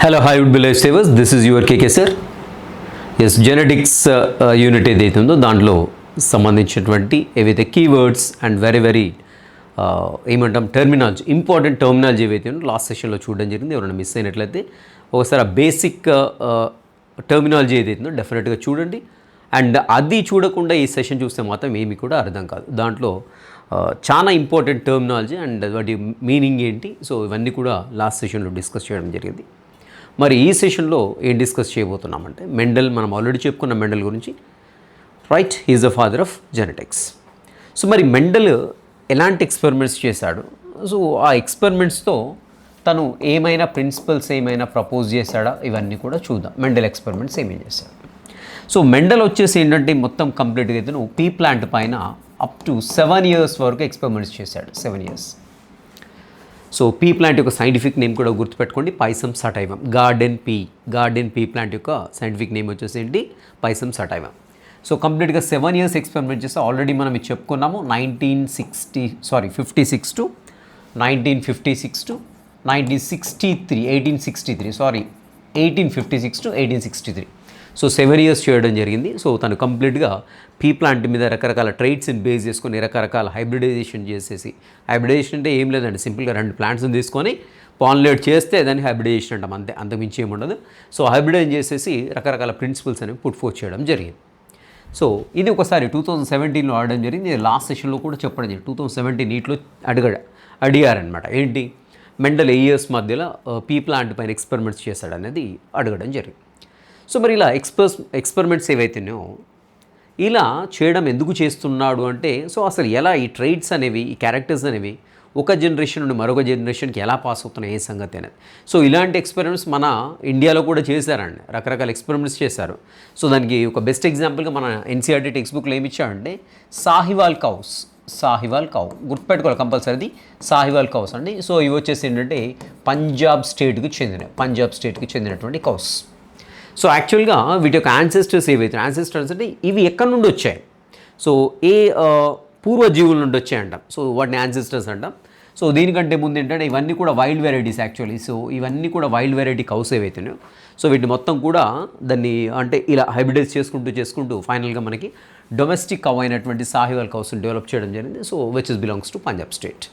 Hello hi would be life savers, this is your KK sir. Yes, genetics unit ఏదైతే ఉందో దాంట్లో సంబంధించినటువంటి ఏవైతే కీవర్డ్స్ అండ్ వెరీ ఏమంటాం టర్మినాలజీ, ఇంపార్టెంట్ టర్మినాలజీ ఏవైతే ఉందో లాస్ట్ సెషన్లో చూడడం జరిగింది. ఎవరైనా మిస్ అయినట్లయితే ఒకసారి ఆ బేసిక్ టర్మినాలజీ ఏదైతే ఉందో డెఫినెట్గా చూడండి. అండ్ అది చూడకుండా ఈ సెషన్ చూస్తే మాత్రం ఏమీ కూడా అర్థం కాదు. దాంట్లో చాలా ఇంపార్టెంట్ టర్మినాలజీ అండ్ వాటి మీనింగ్ ఏంటి, సో ఇవన్నీ కూడా లాస్ట్ సెషన్లో డిస్కస్ చేయడం జరిగింది. మరి ఈ సెషన్లో ఏం డిస్కస్ చేయబోతున్నామంటే మెండల్, మనం ఆల్రెడీ చెప్పుకున్న మెండల్ గురించి, right, he is the father of genetics. So మరి మెండల్ ఎలాంటి ఎక్స్పెరిమెంట్స్ చేశాడు, సో ఆ ఎక్స్పెరిమెంట్స్తో తను ఏమైనా ప్రిన్సిపల్స్ ఏమైనా ప్రపోజ్ చేశాడా, ఇవన్నీ కూడా చూద్దాం. మెండల్ ఎక్స్పెరిమెంట్స్ ఏమేం చేశాడు. సో మెండల్ వచ్చేసి ఏంటంటే మొత్తం కంప్లీట్గా అయితే పీ ప్లాంట్ పైన అప్ టు 7 years వరకు ఎక్స్పెరిమెంట్స్ చేశాడు. 7 years. సో పీ ప్లాంట్ యొక్క సైంటిఫిక్ నేమ్ కూడా గుర్తుపెట్టుకోండి, పైసమ్ సటైవం. గార్డెన్ పీ ప్లాంట్ యొక్క సైంటిఫిక్ నేమ్ వచ్చేసి ఏంటి, పైసమ్ సటైవం. సో కంప్లీట్గా 7 years ఎక్స్పెరిమెంట్ చేస్తే ఆల్రెడీ మనం ఇది చెప్పుకున్నాము. 1856 to 1863. సో 7 years చేయడం జరిగింది. సో తను కంప్లీట్గా పీ ప్లాంట్ మీద రకరకాల ట్రైట్స్ని బేస్ చేసుకొని రకరకాల హైబ్రిడైజేషన్ చేసేసి, హైబ్రిడైజేషన్ అంటే ఏం లేదండి, సింపుల్గా 2 ప్లాంట్స్ని తీసుకొని పాలినేట్ చేస్తే దాన్ని హైబ్రిడైజేషన్ అంటాం, అంతే, అంతకుమించి ఏముండదు. సో హైబ్రిడైజ్ చేసేసి రకరకాల ప్రిన్సిపల్స్ అనేవి పుట్ ఫోర్త్ చేయడం జరిగింది. సో ఇది ఒకసారి 2017లో ఆడడం జరిగింది. లాస్ట్ సెషన్లో కూడా చెప్పడం జరిగింది. 2017 నీటిలో అడిగారనమాట, ఏంటి మెండల్ ఏ ఇయర్స్ మధ్యలో పీ ప్లాంట్ పైన ఎక్స్పెరిమెంట్స్ చేశాడనేది అడగడం జరిగింది. సో మరి ఇలా ఎక్స్పెరిమెంట్స్ ఏవైతేనో ఇలా చేయడం ఎందుకు చేస్తున్నాడు అంటే, సో అసలు ఎలా ఈ ట్రైట్స్ అనేవి, ఈ క్యారెక్టర్స్ అనేవి ఒక జనరేషన్ నుండి మరొక జనరేషన్కి ఎలా పాస్ అవుతున్నాయి ఏ సంగతి అనేది. సో ఇలాంటి ఎక్స్పెరిమెంట్స్ మన ఇండియాలో కూడా చేశారండి, రకరకాల ఎక్స్పెరిమెంట్స్ చేశారు. సో దానికి ఒక బెస్ట్ ఎగ్జాంపుల్గా మన ఎన్సీఆర్టీ టెక్స్ట్ బుక్లో ఏమి ఇచ్చాడంటే సాహివాల్ కౌ గుర్తుపెట్టుకోవాలి కంపల్సరీ, సాహివాల్ కౌస్ అండి. సో ఇవి వచ్చేసి ఏంటంటే పంజాబ్ స్టేట్కి చెందినటువంటి కౌస్. సో యాక్చువల్గా వీటి యొక్క యాన్సెస్టర్స్ ఏవైతే అంటే ఇవి ఎక్కడి నుండి వచ్చాయి, సో పూర్వజీవుల నుండి వచ్చాయంటాం. సో వాటిని యాన్సెస్టర్స్ అంటాం. సో దీనికంటే ముందు ఏంటంటే ఇవన్నీ కూడా వైల్డ్ వెరైటీస్ యాక్చువల్లీ. సో ఇవన్నీ కూడా వైల్డ్ వెరైటీ కౌస్ ఏవైతున్నాయో, సో వీటిని మొత్తం కూడా దాన్ని అంటే ఇలా హైబ్రిడైజ్ చేసుకుంటూ ఫైనల్గా మనకి డొమెస్టిక్ కౌ అయినటువంటి సాహివాల్ కౌస్ని డెవలప్ చేయడం జరిగింది. So which belongs to Punjab state.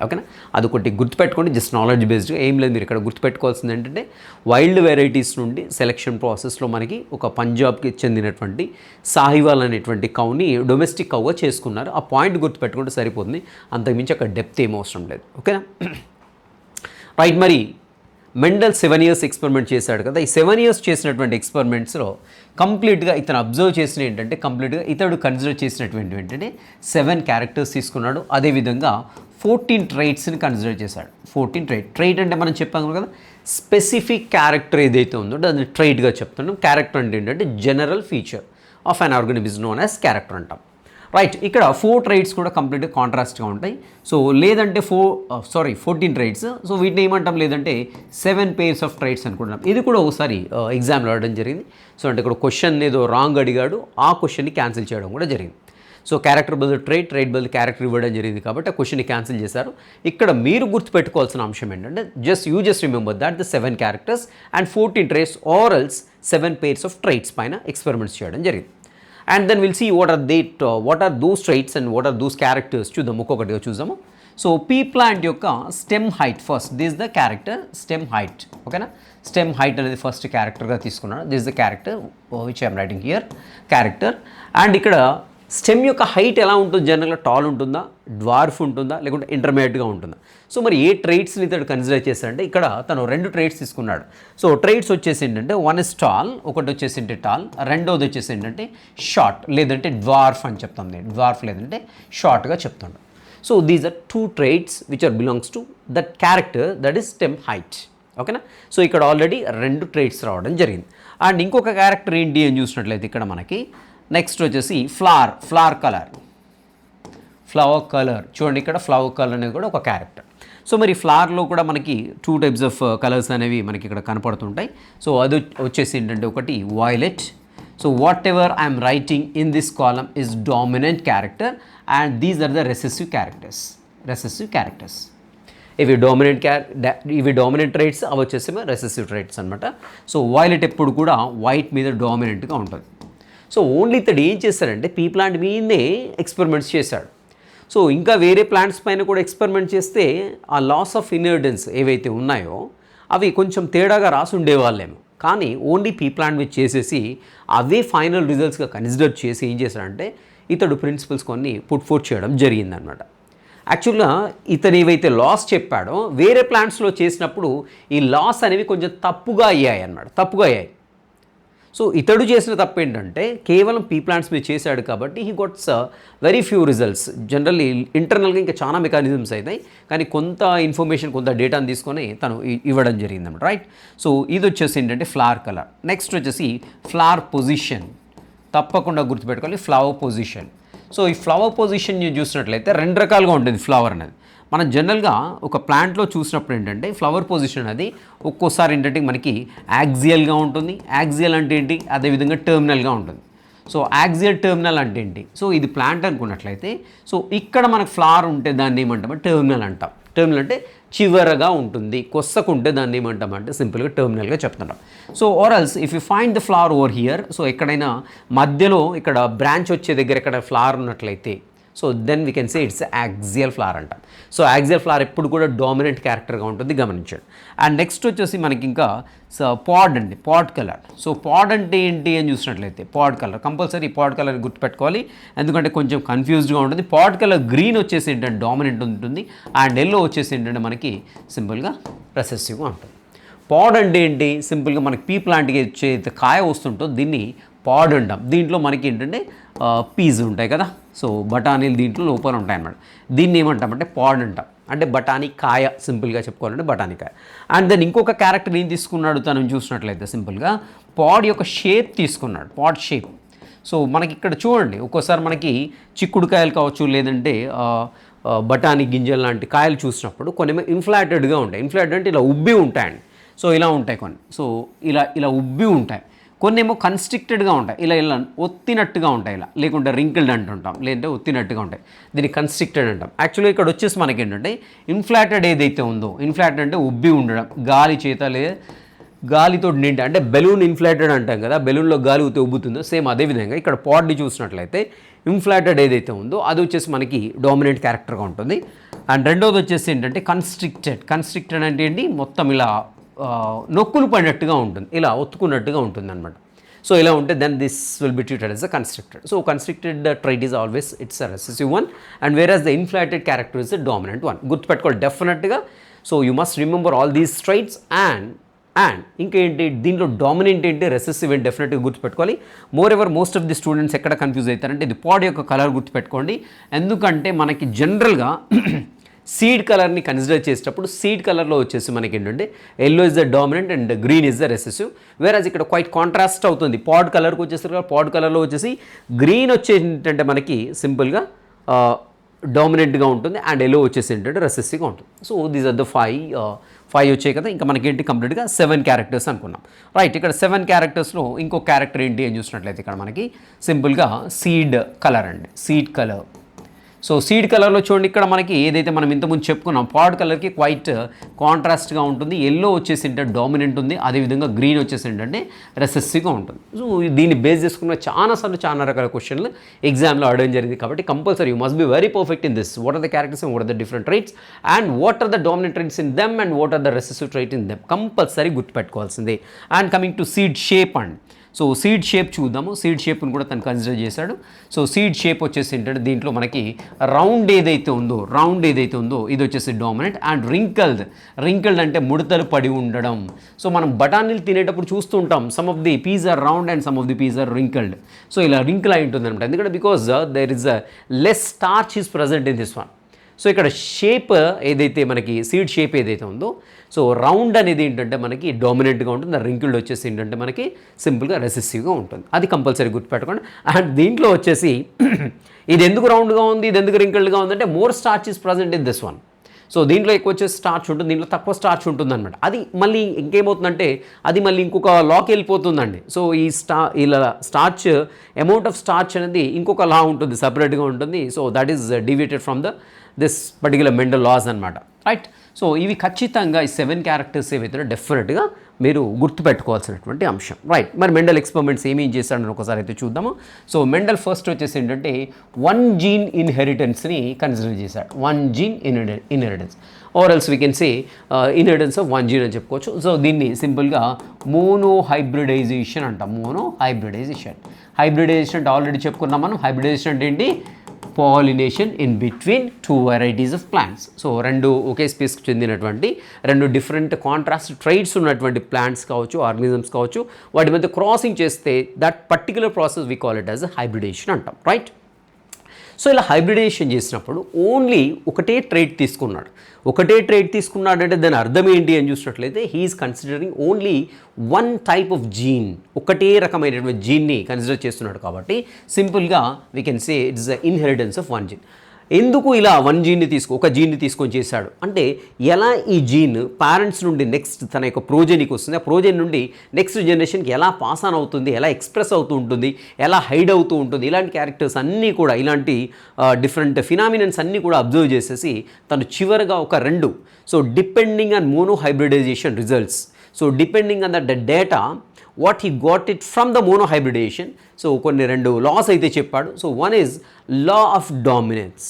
ఓకేనా, అది ఒకటి గుర్తుపెట్టుకోండి, జస్ట్ నాలెడ్జ్ బేస్డ్గా. ఏం లేదు, మీరు ఇక్కడ గుర్తుపెట్టుకోవాల్సింది ఏంటంటే వైల్డ్ వెరైటీస్ నుండి సెలెక్షన్ ప్రాసెస్లో మనకి ఒక పంజాబ్కి చెందినటువంటి సాహివాల్ అనేటువంటి కౌని డొమెస్టిక్ కౌగా చేసుకున్నారు. ఆ పాయింట్ గుర్తుపెట్టుకుంటే సరిపోతుంది, అంతకుమించి అక్కడ డెప్త్ ఏం అవసరం లేదు. ఓకేనా, రైట్. మరి మెండల్ 7 years ఎక్స్పెరిమెంట్ చేశాడు కదా. ఈ 7 years చేసినటువంటి ఎక్స్పెరిమెంట్స్లో కంప్లీట్గా ఇతను అబ్జర్వ్ చేసిన ఏంటంటే, కంప్లీట్గా ఇతడు కన్సిడర్ చేసినటువంటి ఏంటంటే 7 క్యారెక్టర్స్ తీసుకున్నాడు. అదేవిధంగా 14 ట్రైట్స్ని కన్సిడర్ చేశాడు. 14 ట్రైట్ అంటే మనం చెప్పాము కదా, స్పెసిఫిక్ క్యారెక్టర్ ఏదైతే ఉందో దాన్ని ట్రైట్గా చెప్తున్నాం. క్యారెక్టర్ అంటే ఏంటంటే general feature of an organism known as character అంటాం. రైట్, ఇక్కడ 4 ట్రైట్స్ కూడా కంప్లీట్గా కాంట్రాస్ట్గా ఉంటాయి. సో లేదంటే 14 ట్రైట్స్. సో వీటిని ఏమంటాం, లేదంటే 7 pairs ఆఫ్ ట్రైట్స్ అనుకుంటున్నాం. ఇది కూడా ఒకసారి ఎగ్జామ్లో అడగడం జరిగింది. సో అంటే ఇక్కడ క్వశ్చన్ ఏదో రాంగ్ అడిగాడు, ఆ క్వశ్చన్ని క్యాన్సిల్ చేయడం కూడా జరిగింది. సో క్యారెక్టర్ బదులు ట్రైట్ బదులు క్యారెక్టర్ ఇవ్వడం జరిగింది కాబట్టి ఆ క్వశ్చన్ని క్యాన్సిల్ చేశారు. ఇక్కడ మీరు గుర్తుపెట్టుకోవాల్సిన అంశం ఏంటంటే just remember that the 7 characters and 14 traits or else 7 pairs of traits పైన ఎక్స్పెరిమెంట్స్ చేయడం జరిగింది. And then will see what are those traits and what are those characters. చూద్దాం, ఒక్కొక్కటిగా చూద్దాము. సో పీ ప్లాంట్ యొక్క stem height first, this the character stem height. ఓకేనా, stem height అనేది first క్యారెక్టర్గా తీసుకున్నాడు. This the character which I'm writing here, character. And ఇక్కడ stem యొక్క హైట్ ఎలా ఉంటుంది, జనరల్గా టాల్ ఉంటుందా, డ్వార్ఫ్ ఉంటుందా, లేకుంటే ఇంటర్మీడియట్గా ఉంటుందా. సో మరి ఏ ట్రైట్స్ని ఇతడు కన్సిడర్ చేశాడంటే ఇక్కడ తను 2 ట్రైట్స్ తీసుకున్నాడు. సో ట్రైట్స్ వచ్చేసి ఏంటంటే వన్ ఇస్ టాల్, ఒకటి వచ్చేసి ఏంటంటే టాల్, రెండోది వచ్చేసి ఏంటంటే షార్ట్ లేదంటే డ్వార్ఫ్ అని చెప్తాం. డ్వార్ఫ్ లేదంటే షార్ట్గా చెప్తాడు. So these are 2 traits which are belongs to that character that is stem height. ఓకేనా, సో ఇక్కడ ఆల్రెడీ 2 traits రావడం జరిగింది. అండ్ ఇంకొక క్యారెక్టర్ ఏంటి అని చూసినట్లయితే ఇక్కడ మనకి నెక్స్ట్ వచ్చేసి ఫ్లవర్ కలర్. చూడండి, ఇక్కడ ఫ్లవర్ కలర్ అనేది కూడా ఒక క్యారెక్టర్. సో మరి ఫ్లవర్లో కూడా మనకి 2 types ఆఫ్ కలర్స్ అనేవి మనకి ఇక్కడ కనపడుతుంటాయి. సో అది వచ్చేసి ఏంటంటే ఒకటి violet. So whatever I'm writing in this column is dominant character and these are the recessive characters. ఇవి డామినెంట్ ట్రైట్స్, అవి వచ్చేసి రెసెసివ్ ట్రైట్స్ అనమాట. సో వైలెట్ ఎప్పుడు కూడా వైట్ మీద డామినెంట్గా ఉంటుంది. సో ఓన్లీ ఇతడు ఏం చేశాడంటే పీ ప్లాంట్ మీదే ఎక్స్పెరిమెంట్స్ చేశాడు. సో ఇంకా వేరే ప్లాంట్స్ పైన కూడా ఎక్స్పెరిమెంట్ చేస్తే ఆ లాస్ ఆఫ్ ఇన్హెరిటెన్స్ ఏవైతే ఉన్నాయో అవి కొంచెం తేడాగా రాసి ఉండేవాళ్ళేమో. కానీ ఓన్లీ పీ ప్లాంట్ మీద చేసేసి అవే ఫైనల్ రిజల్ట్స్గా కన్సిడర్ చేసి ఏం చేశాడంటే ఇతడు ప్రిన్సిపల్స్ కొన్ని పుట్ ఫోర్త్ చేయడం జరిగిందనమాట. యాక్చువల్గా ఇతను ఏవైతే లాస్ చెప్పాడో వేరే ప్లాంట్స్లో చేసినప్పుడు ఈ లాస్ అనేవి కొంచెం తప్పుగా అయ్యాయి అన్నమాట, తప్పుగా అయ్యాయి. సో ఇతడు చేసిన తప్పు ఏంటంటే కేవలం పీ ప్లాంట్స్ మీద చేశాడు కాబట్టి he gots very few results. Generally ఇంటర్నల్గా ఇంకా చాలా మెకానిజమ్స్ అవుతాయి, కానీ కొంత ఇన్ఫర్మేషన్ కొంత డేటాను తీసుకొని తను ఇవ్వడం జరిగిందన్నమాట, రైట్. సో ఇది వచ్చేసి ఏంటంటే ఫ్లవర్ కలర్. నెక్స్ట్ వచ్చేసి ఫ్లవర్ పొజిషన్, తప్పకుండా గుర్తుపెట్టుకోవాలి ఫ్లవర్ పొజిషన్. సో ఈ ఫ్లవర్ పొజిషన్ చూసినట్లయితే రెండు రకాలుగా ఉంటుంది ఫ్లవర్ అనేది. మనం జనరల్గా ఒక ప్లాంట్లో చూసినప్పుడు ఏంటంటే ఫ్లవర్ పొజిషన్ అది ఒక్కోసారి ఏంటంటే మనకి యాక్సియల్గా ఉంటుంది. యాక్సియల్ అంటే ఏంటి, అదేవిధంగా టర్మినల్గా ఉంటుంది. సో యాక్సియల్ టర్మినల్ అంటే ఏంటి, సో ఇది ప్లాంట్ అనుకున్నట్లయితే సో ఇక్కడ మనకు ఫ్లవర్ ఉంటే దాన్ని ఏమంటామంటే టర్మినల్ అంటాం. టర్మినల్ అంటే చివరగా ఉంటుంది, కొස්සకుంటే దాన్ని ఏమంటామంటే సింపుల్గా టర్మినల్గా చెప్తున్నాం. సో ఆర్ఎల్స్ if you find the flower over here, so ఎక్కడైనా మధ్యలో ఇక్కడ బ్రాంచ్ వచ్చే దగ్గర ఎక్కడ ఫ్లవర్ ఉన్నట్లయితే so then we can say it's axial flower అంటాం. సో యాక్సియల్ ఫ్లవర్ ఎప్పుడు కూడా డామినెంట్ క్యారెక్టర్గా ఉంటుంది, గమనించండి. అండ్ నెక్స్ట్ వచ్చేసి మనకి ఇంకా పాడ్ అండి, పాడ్ కలర్. సో పాడ్ అంటే ఏంటి అని చూసినట్లయితే పాడ్ కలర్ కంపల్సరీ పాడ్ కలర్ గుర్తుపెట్టుకోవాలి, ఎందుకంటే కొంచెం కన్ఫ్యూజ్డ్గా ఉంటుంది. పాడ్ కలర్ గ్రీన్ వచ్చేసి ఏంటంటే డామినెంట్ ఉంటుంది, అండ్ ఎల్లో వచ్చేసి ఏంటంటే మనకి సింపుల్గా రెసెసివ్గా ఉంటుంది. పాడ్ అంటే ఏంటి, సింపుల్గా మనకి పీ ప్లాంట్కి వచ్చే కాయ వస్తుంటుందో దీన్ని పాడ్ అంటాం. దీంట్లో మనకి ఏంటంటే పీస్ ఉంటాయి కదా, సో బఠానీలు దీంట్లో లోపల ఉంటాయి అన్నమాట. దీన్ని ఏమంటామంటే పాడ్ అంటాం, అంటే బఠానీ కాయ, సింపుల్గా చెప్పుకోవాలంటే బఠానీ కాయ. అండ్ దెన్ ఇంకొక క్యారెక్టర్ ఏం తీసుకున్నాడు తను చూసినట్లయితే సింపుల్గా పాడ్ యొక్క షేప్ తీసుకున్నాడు, పాడ్ షేప్. సో మనకి ఇక్కడ చూడండి ఒక్కోసారి మనకి చిక్కుడుకాయలు కావచ్చు, లేదంటే బఠానీ గింజలు లాంటి కాయలు చూసినప్పుడు కొన్ని ఇన్ఫ్లాటెడ్గా ఉంటాయి. ఇన్ఫ్లాటెడ్ అంటే ఇలా ఉబ్బి ఉంటాయండి. సో ఇలా ఉంటాయి కొన్ని, సో ఇలా ఉబ్బి ఉంటాయి. కొన్ని ఏమో కన్స్ట్రిక్టెడ్గా ఉంటాయి, ఇలా ఒత్తినట్టుగా ఉంటాయి, ఇలా లేకుంటే రింకిల్డ్ అంటుంటాం, లేదంటే ఒత్తినట్టుగా ఉంటాయి, దీన్ని కన్స్ట్రిక్టెడ్ అంటాం. యాక్చువల్గా ఇక్కడ వచ్చేసి మనకి ఏంటంటే ఇన్ఫ్లాటెడ్ ఏదైతే ఉందో, ఇన్ఫ్లాటెడ్ అంటే ఉబ్బి ఉండడం, గాలి చేత లేదా గాలితో నిండి, అంటే బెలూన్ ఇన్ఫ్లాటెడ్ అంటాం కదా, బెలూన్లో గాలి ఉబ్బుతుందో సేమ్ అదేవిధంగా ఇక్కడ పాడ్ని చూసినట్లయితే ఇన్ఫ్లాటెడ్ ఏదైతే ఉందో అది వచ్చేసి మనకి డామినెంట్ క్యారెక్టర్గా ఉంటుంది. అండ్ రెండోది వచ్చేసి ఏంటంటే కన్స్ట్రిక్టెడ్ అంటే ఏంటి, మొత్తం ఇలా నొక్కులు పడినట్టుగా ఉంటుంది, ఇలా ఒత్తుకున్నట్టుగా ఉంటుంది అనమాట. సో ఇలా ఉంటే then this will be treated as a constricted. So constricted trait is always it's a recessive one, and whereas the inflated character is a dominant one. గుర్తుపెట్టుకోవాలి డెఫినెట్గా. So you must remember all these traits. And ఇంకేంటి దీంట్లో dominant ఏంటి, recessive ఏంటి డెఫినెట్గా గుర్తుపెట్టుకోవాలి. More ever most of the students ఎక్కడ confuse అవుతారంటే ఇది పాడ్ యొక్క కలర్ గుర్తుపెట్టుకోండి, ఎందుకంటే మనకి జనరల్గా సీడ్ కలర్ని కన్సిడర్ చేసేటప్పుడు సీడ్ కలర్లో వచ్చేసి మనకి ఏంటంటే yellow is the dominant and green is the recessive. Whereas ఇక్కడ క్వైట్ కాంట్రాస్ట్ అవుతుంది, పాడ్ కలర్కి వచ్చేసరికి పాడ్ కలర్లో వచ్చేసి గ్రీన్ వచ్చేసి ఏంటంటే మనకి సింపుల్గా డామినెంట్గా ఉంటుంది, అండ్ ఎల్లో వచ్చేసి ఏంటంటే రెసెసివ్గా ఉంటుంది. So these are the five వచ్చాయి కదా, ఇంకా మనకి ఏంటి కంప్లీట్గా 7 క్యారెక్టర్స్ అనుకున్నాం, రైట్. ఇక్కడ 7 క్యారెక్టర్స్లో ఇంకో క్యారెక్టర్ ఏంటి అని చూసినట్లయితే ఇక్కడ మనకి సింపుల్గా సీడ్ కలర్ అండి, సీడ్ కలర్. సో సీడ్ కలర్లో చూడండి ఇక్కడ మనకి ఏదైతే మనం ఇంతకుముందు చెప్పుకున్నాం పాడ్ కలర్కి క్వైట్ కాంట్రాస్ట్గా ఉంటుంది, ఎల్లో వచ్చేసి ఏంటంటే డామినెంట్ ఉంది, అదేవిధంగా గ్రీన్ వచ్చేసి ఏంటంటే రెసెసివ్గా ఉంటుంది. సో దీన్ని బేస్ చేసుకున్న చాలా రకాల క్వశ్చన్లు ఎగ్జామ్లో అడగడం జరిగింది. కాబట్టి compulsory you must be very perfect in this. What are the characters and what are the different traits and what are the dominant traits in them and what are the recessive trait in them, compulsory గుర్తుపెట్టుకోవాల్సిందే. And coming to seed shape and so seed shape చూద్దాము. Seed షేప్ని కూడా తను consider చేశాడు. So seed shape వచ్చేసి ఏంటంటే దీంట్లో మనకి రౌండ్ ఏదైతే ఉందో ఇది వచ్చేసి డామినెంట్. అండ్ రింకిల్డ్ అంటే ముడతలు పడి ఉండడం. సో మనం బఠానీలు తినేటప్పుడు చూస్తూ ఉంటాం, some of the peas are round and some of the peas are wrinkled. So ఇలా రింకిల్ అయి ఉంటుంది అనమాట, ఎందుకంటే because there is a less starch is present in this one. So ఇక్కడ షేప్ ఏదైతే మనకి సీడ్ షేప్ ఏదైతే ఉందో సో రౌండ్ అనేది ఏంటంటే మనకి డామినెంట్గా ఉంటుంది, ఆ రింకిల్డ్ వచ్చేసి ఏంటంటే మనకి సింపుల్గా రెసెసివ్గా ఉంటుంది, అది కంపల్సరీ గుర్తుపెట్టుకోండి. అండ్ దీంట్లో వచ్చేసి ఇది ఎందుకు రౌండ్గా ఉంది, ఇది ఎందుకు రింకిల్డ్గా ఉందంటే more starch is present in this one. So దీంట్లో ఎక్కువ వచ్చేసి స్టార్చ్ ఉంటుంది, దీంట్లో తక్కువ స్టార్చ్ ఉంటుంది అనమాట. అది మళ్ళీ ఇంకేమవుతుందంటే అది మళ్ళీ ఇంకొక లాకి వెళ్ళిపోతుందండి. సో ఈ ఇలా స్టార్చ్ అమౌంట్ ఆఫ్ స్టార్చ్ అనేది ఇంకొక లా ఉంటుంది, సపరేట్గా ఉంటుంది. So that is deviated from this particular Mendel laws అనమాట, రైట్. సో ఇవి ఖచ్చితంగా ఈ 7 క్యారెక్టర్స్ ఏవైతే డెఫినెట్గా మీరు గుర్తుపెట్టుకోవాల్సినటువంటి అంశం. రైట్, మరి మెండల్ ఎక్స్పెరిమెంట్స్ ఏమేం చేశాడని ఒకసారి అయితే చూద్దాము. సో మెండల్ ఫస్ట్ వచ్చేసి ఏంటంటే 1 జీన్ ఇన్హెరిటెన్స్ని కన్సిడర్ చేశాడు. 1 gene inheritance or else we can say inheritance of 1 gene అని చెప్పుకోవచ్చు. సో దీన్ని సింపుల్గా మోనోహైబ్రిడైజేషన్ అంటాం. మోనోహైబ్రిడైజేషన్ అంటే ఆల్రెడీ చెప్పుకున్నాం మనం. హైబ్రిడైజేషన్ అంటే ఏంటి? Pollination in between 2 varieties of plants. So రెండు ఒకే స్పీస్కి చెందినటువంటి 2 డిఫరెంట్ కాంట్రాస్ట్ ట్రైట్స్ ఉన్నటువంటి ప్లాంట్స్ కావచ్చు, ఆర్గానిజమ్స్ కావచ్చు, వాటి మధ్య క్రాసింగ్ చేస్తే that particular process we call it as hybridisation అంటాం. రైట్, సో ఇలా హైబ్రిడేషన్ చేసినప్పుడు ఓన్లీ ఒకటే ట్రైట్ తీసుకున్నాడంటే దాని అర్థం ఏంటి అని చూసినట్లయితే he is considering only 1 type of gene, ఒకటే రకమైనటువంటి జీన్ని కన్సిడర్ చేస్తున్నాడు. కాబట్టి సింపుల్గా we can say it's the inheritance of 1 gene. ఎందుకు ఇలా ఒక జీన్ని తీసుకొని చేశాడు అంటే, ఎలా ఈ జీన్ పేరెంట్స్ నుండి నెక్స్ట్ తన యొక్క ప్రోజెనికి వస్తుంది, ఆ ప్రోజెన్ నుండి నెక్స్ట్ జనరేషన్కి ఎలా పాస్ ఆన్ అవుతుంది, ఎలా ఎక్స్ప్రెస్ అవుతూ ఉంటుంది, ఎలా హైడ్ అవుతూ ఉంటుంది, ఇలాంటి క్యారెక్టర్స్ అన్నీ కూడా, ఇలాంటి డిఫరెంట్ ఫినామినన్స్ అన్నీ కూడా అబ్జర్వ్ చేసేసి తను చివరిగా ఒక 2, so depending on monohybridization results, so depending on the data what he got it from the monohybridization. సో కొన్ని 2 లాస్ అయితే చెప్పాడు. So one is law of dominance,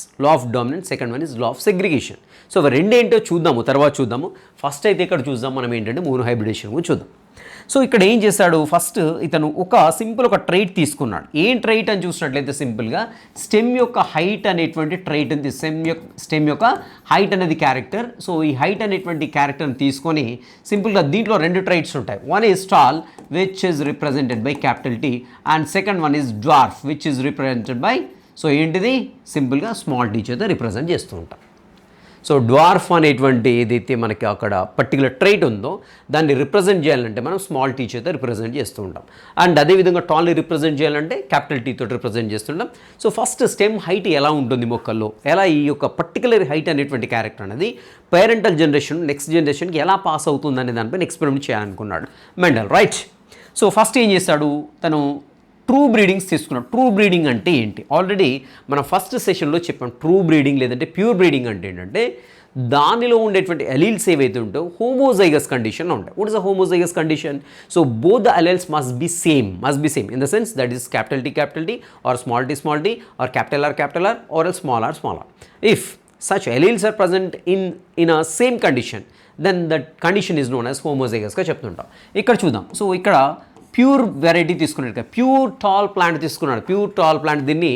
second one is law of segregation. So అవి రెండేంటో తర్వాత చూద్దాము. First అయితే ఇక్కడ చూద్దాం మనం ఏంటంటే మోనోహైబ్రిడేషన్ గురించి చూద్దాం. సో ఇక్కడ ఏం చేశాడు, ఫస్ట్ ఇతను ఒక ట్రైట్ తీసుకున్నాడు. ఏం ట్రైట్ అని చూసినట్లయితే సింపుల్గా స్టెమ్ యొక్క హైట్ అనేటువంటి ట్రైట్ ఉంది. స్టెమ్ యొక్క హైట్ అనేది క్యారెక్టర్. సో ఈ హైట్ అనేటువంటి క్యారెక్టర్ని తీసుకొని సింపుల్గా దీంట్లో 2 ట్రైట్స్ ఉంటాయి. One is tall which is represented by capital T, and second one is dwarf which is represented by, so ఏంటిది సింపుల్గా స్మాల్ టీ చేత రిప్రజెంట్ చేస్తూ ఉంటాం. సో డ్వార్ఫ్ అనేటువంటి ఏదైతే మనకి అక్కడ పర్టికులర్ ట్రైట్ ఉందో దాన్ని రిప్రజెంట్ చేయాలంటే మనం స్మాల్ టీ చేత రిప్రజెంట్ చేస్తూ ఉంటాం. అండ్ అదేవిధంగా టాల్ని రిప్రజెంట్ చేయాలంటే క్యాపిటల్ T తోటి రిప్రజెంట్ చేస్తుంటాం. సో ఫస్ట్ స్టెమ్ హైట్ ఎలా ఉంటుంది మొక్కల్లో, ఎలా ఈ యొక్క పర్టికులర్ హైట్ అనేటువంటి క్యారెక్టర్ అనేది పేరెంటల్ జనరేషన్ నెక్స్ట్ జనరేషన్కి ఎలా పాస్ అవుతుంది అనే దానిపైన ఎక్స్పెరిమెంట్ చేయాలనుకున్నాడు మెండల్. రైట్, సో ఫస్ట్ ఏం చేస్తాడు, తను ట్రూ బ్రీడింగ్స్ తీసుకున్నాం. ట్రూ బ్రీడింగ్ అంటే ఏంటి, ఆల్రెడీ మనం ఫస్ట్ సెషన్లో చెప్పాం. ట్రూ బ్రీడింగ్ లేదంటే ప్యూర్ బ్రీడింగ్ అంటే ఏంటంటే దానిలో ఉండేటువంటి అలీల్స్ ఏవైతే ఉంటాయో హోమోజైగస్ కండిషన్లో ఉంటాయి. What is a homozygous condition? So both the alleles must be same in the sense that is capital T or small t or capital R or else small r. If such alleles are present in a same condition, then that condition is known as homozygous గా చెప్తుంటాం. ఇక్కడ చూద్దాం. So ఇక్కడ pure variety తీసుకున్నాడు, pure tall plant తీసుకున్నాడు. Pure tall plant దీన్ని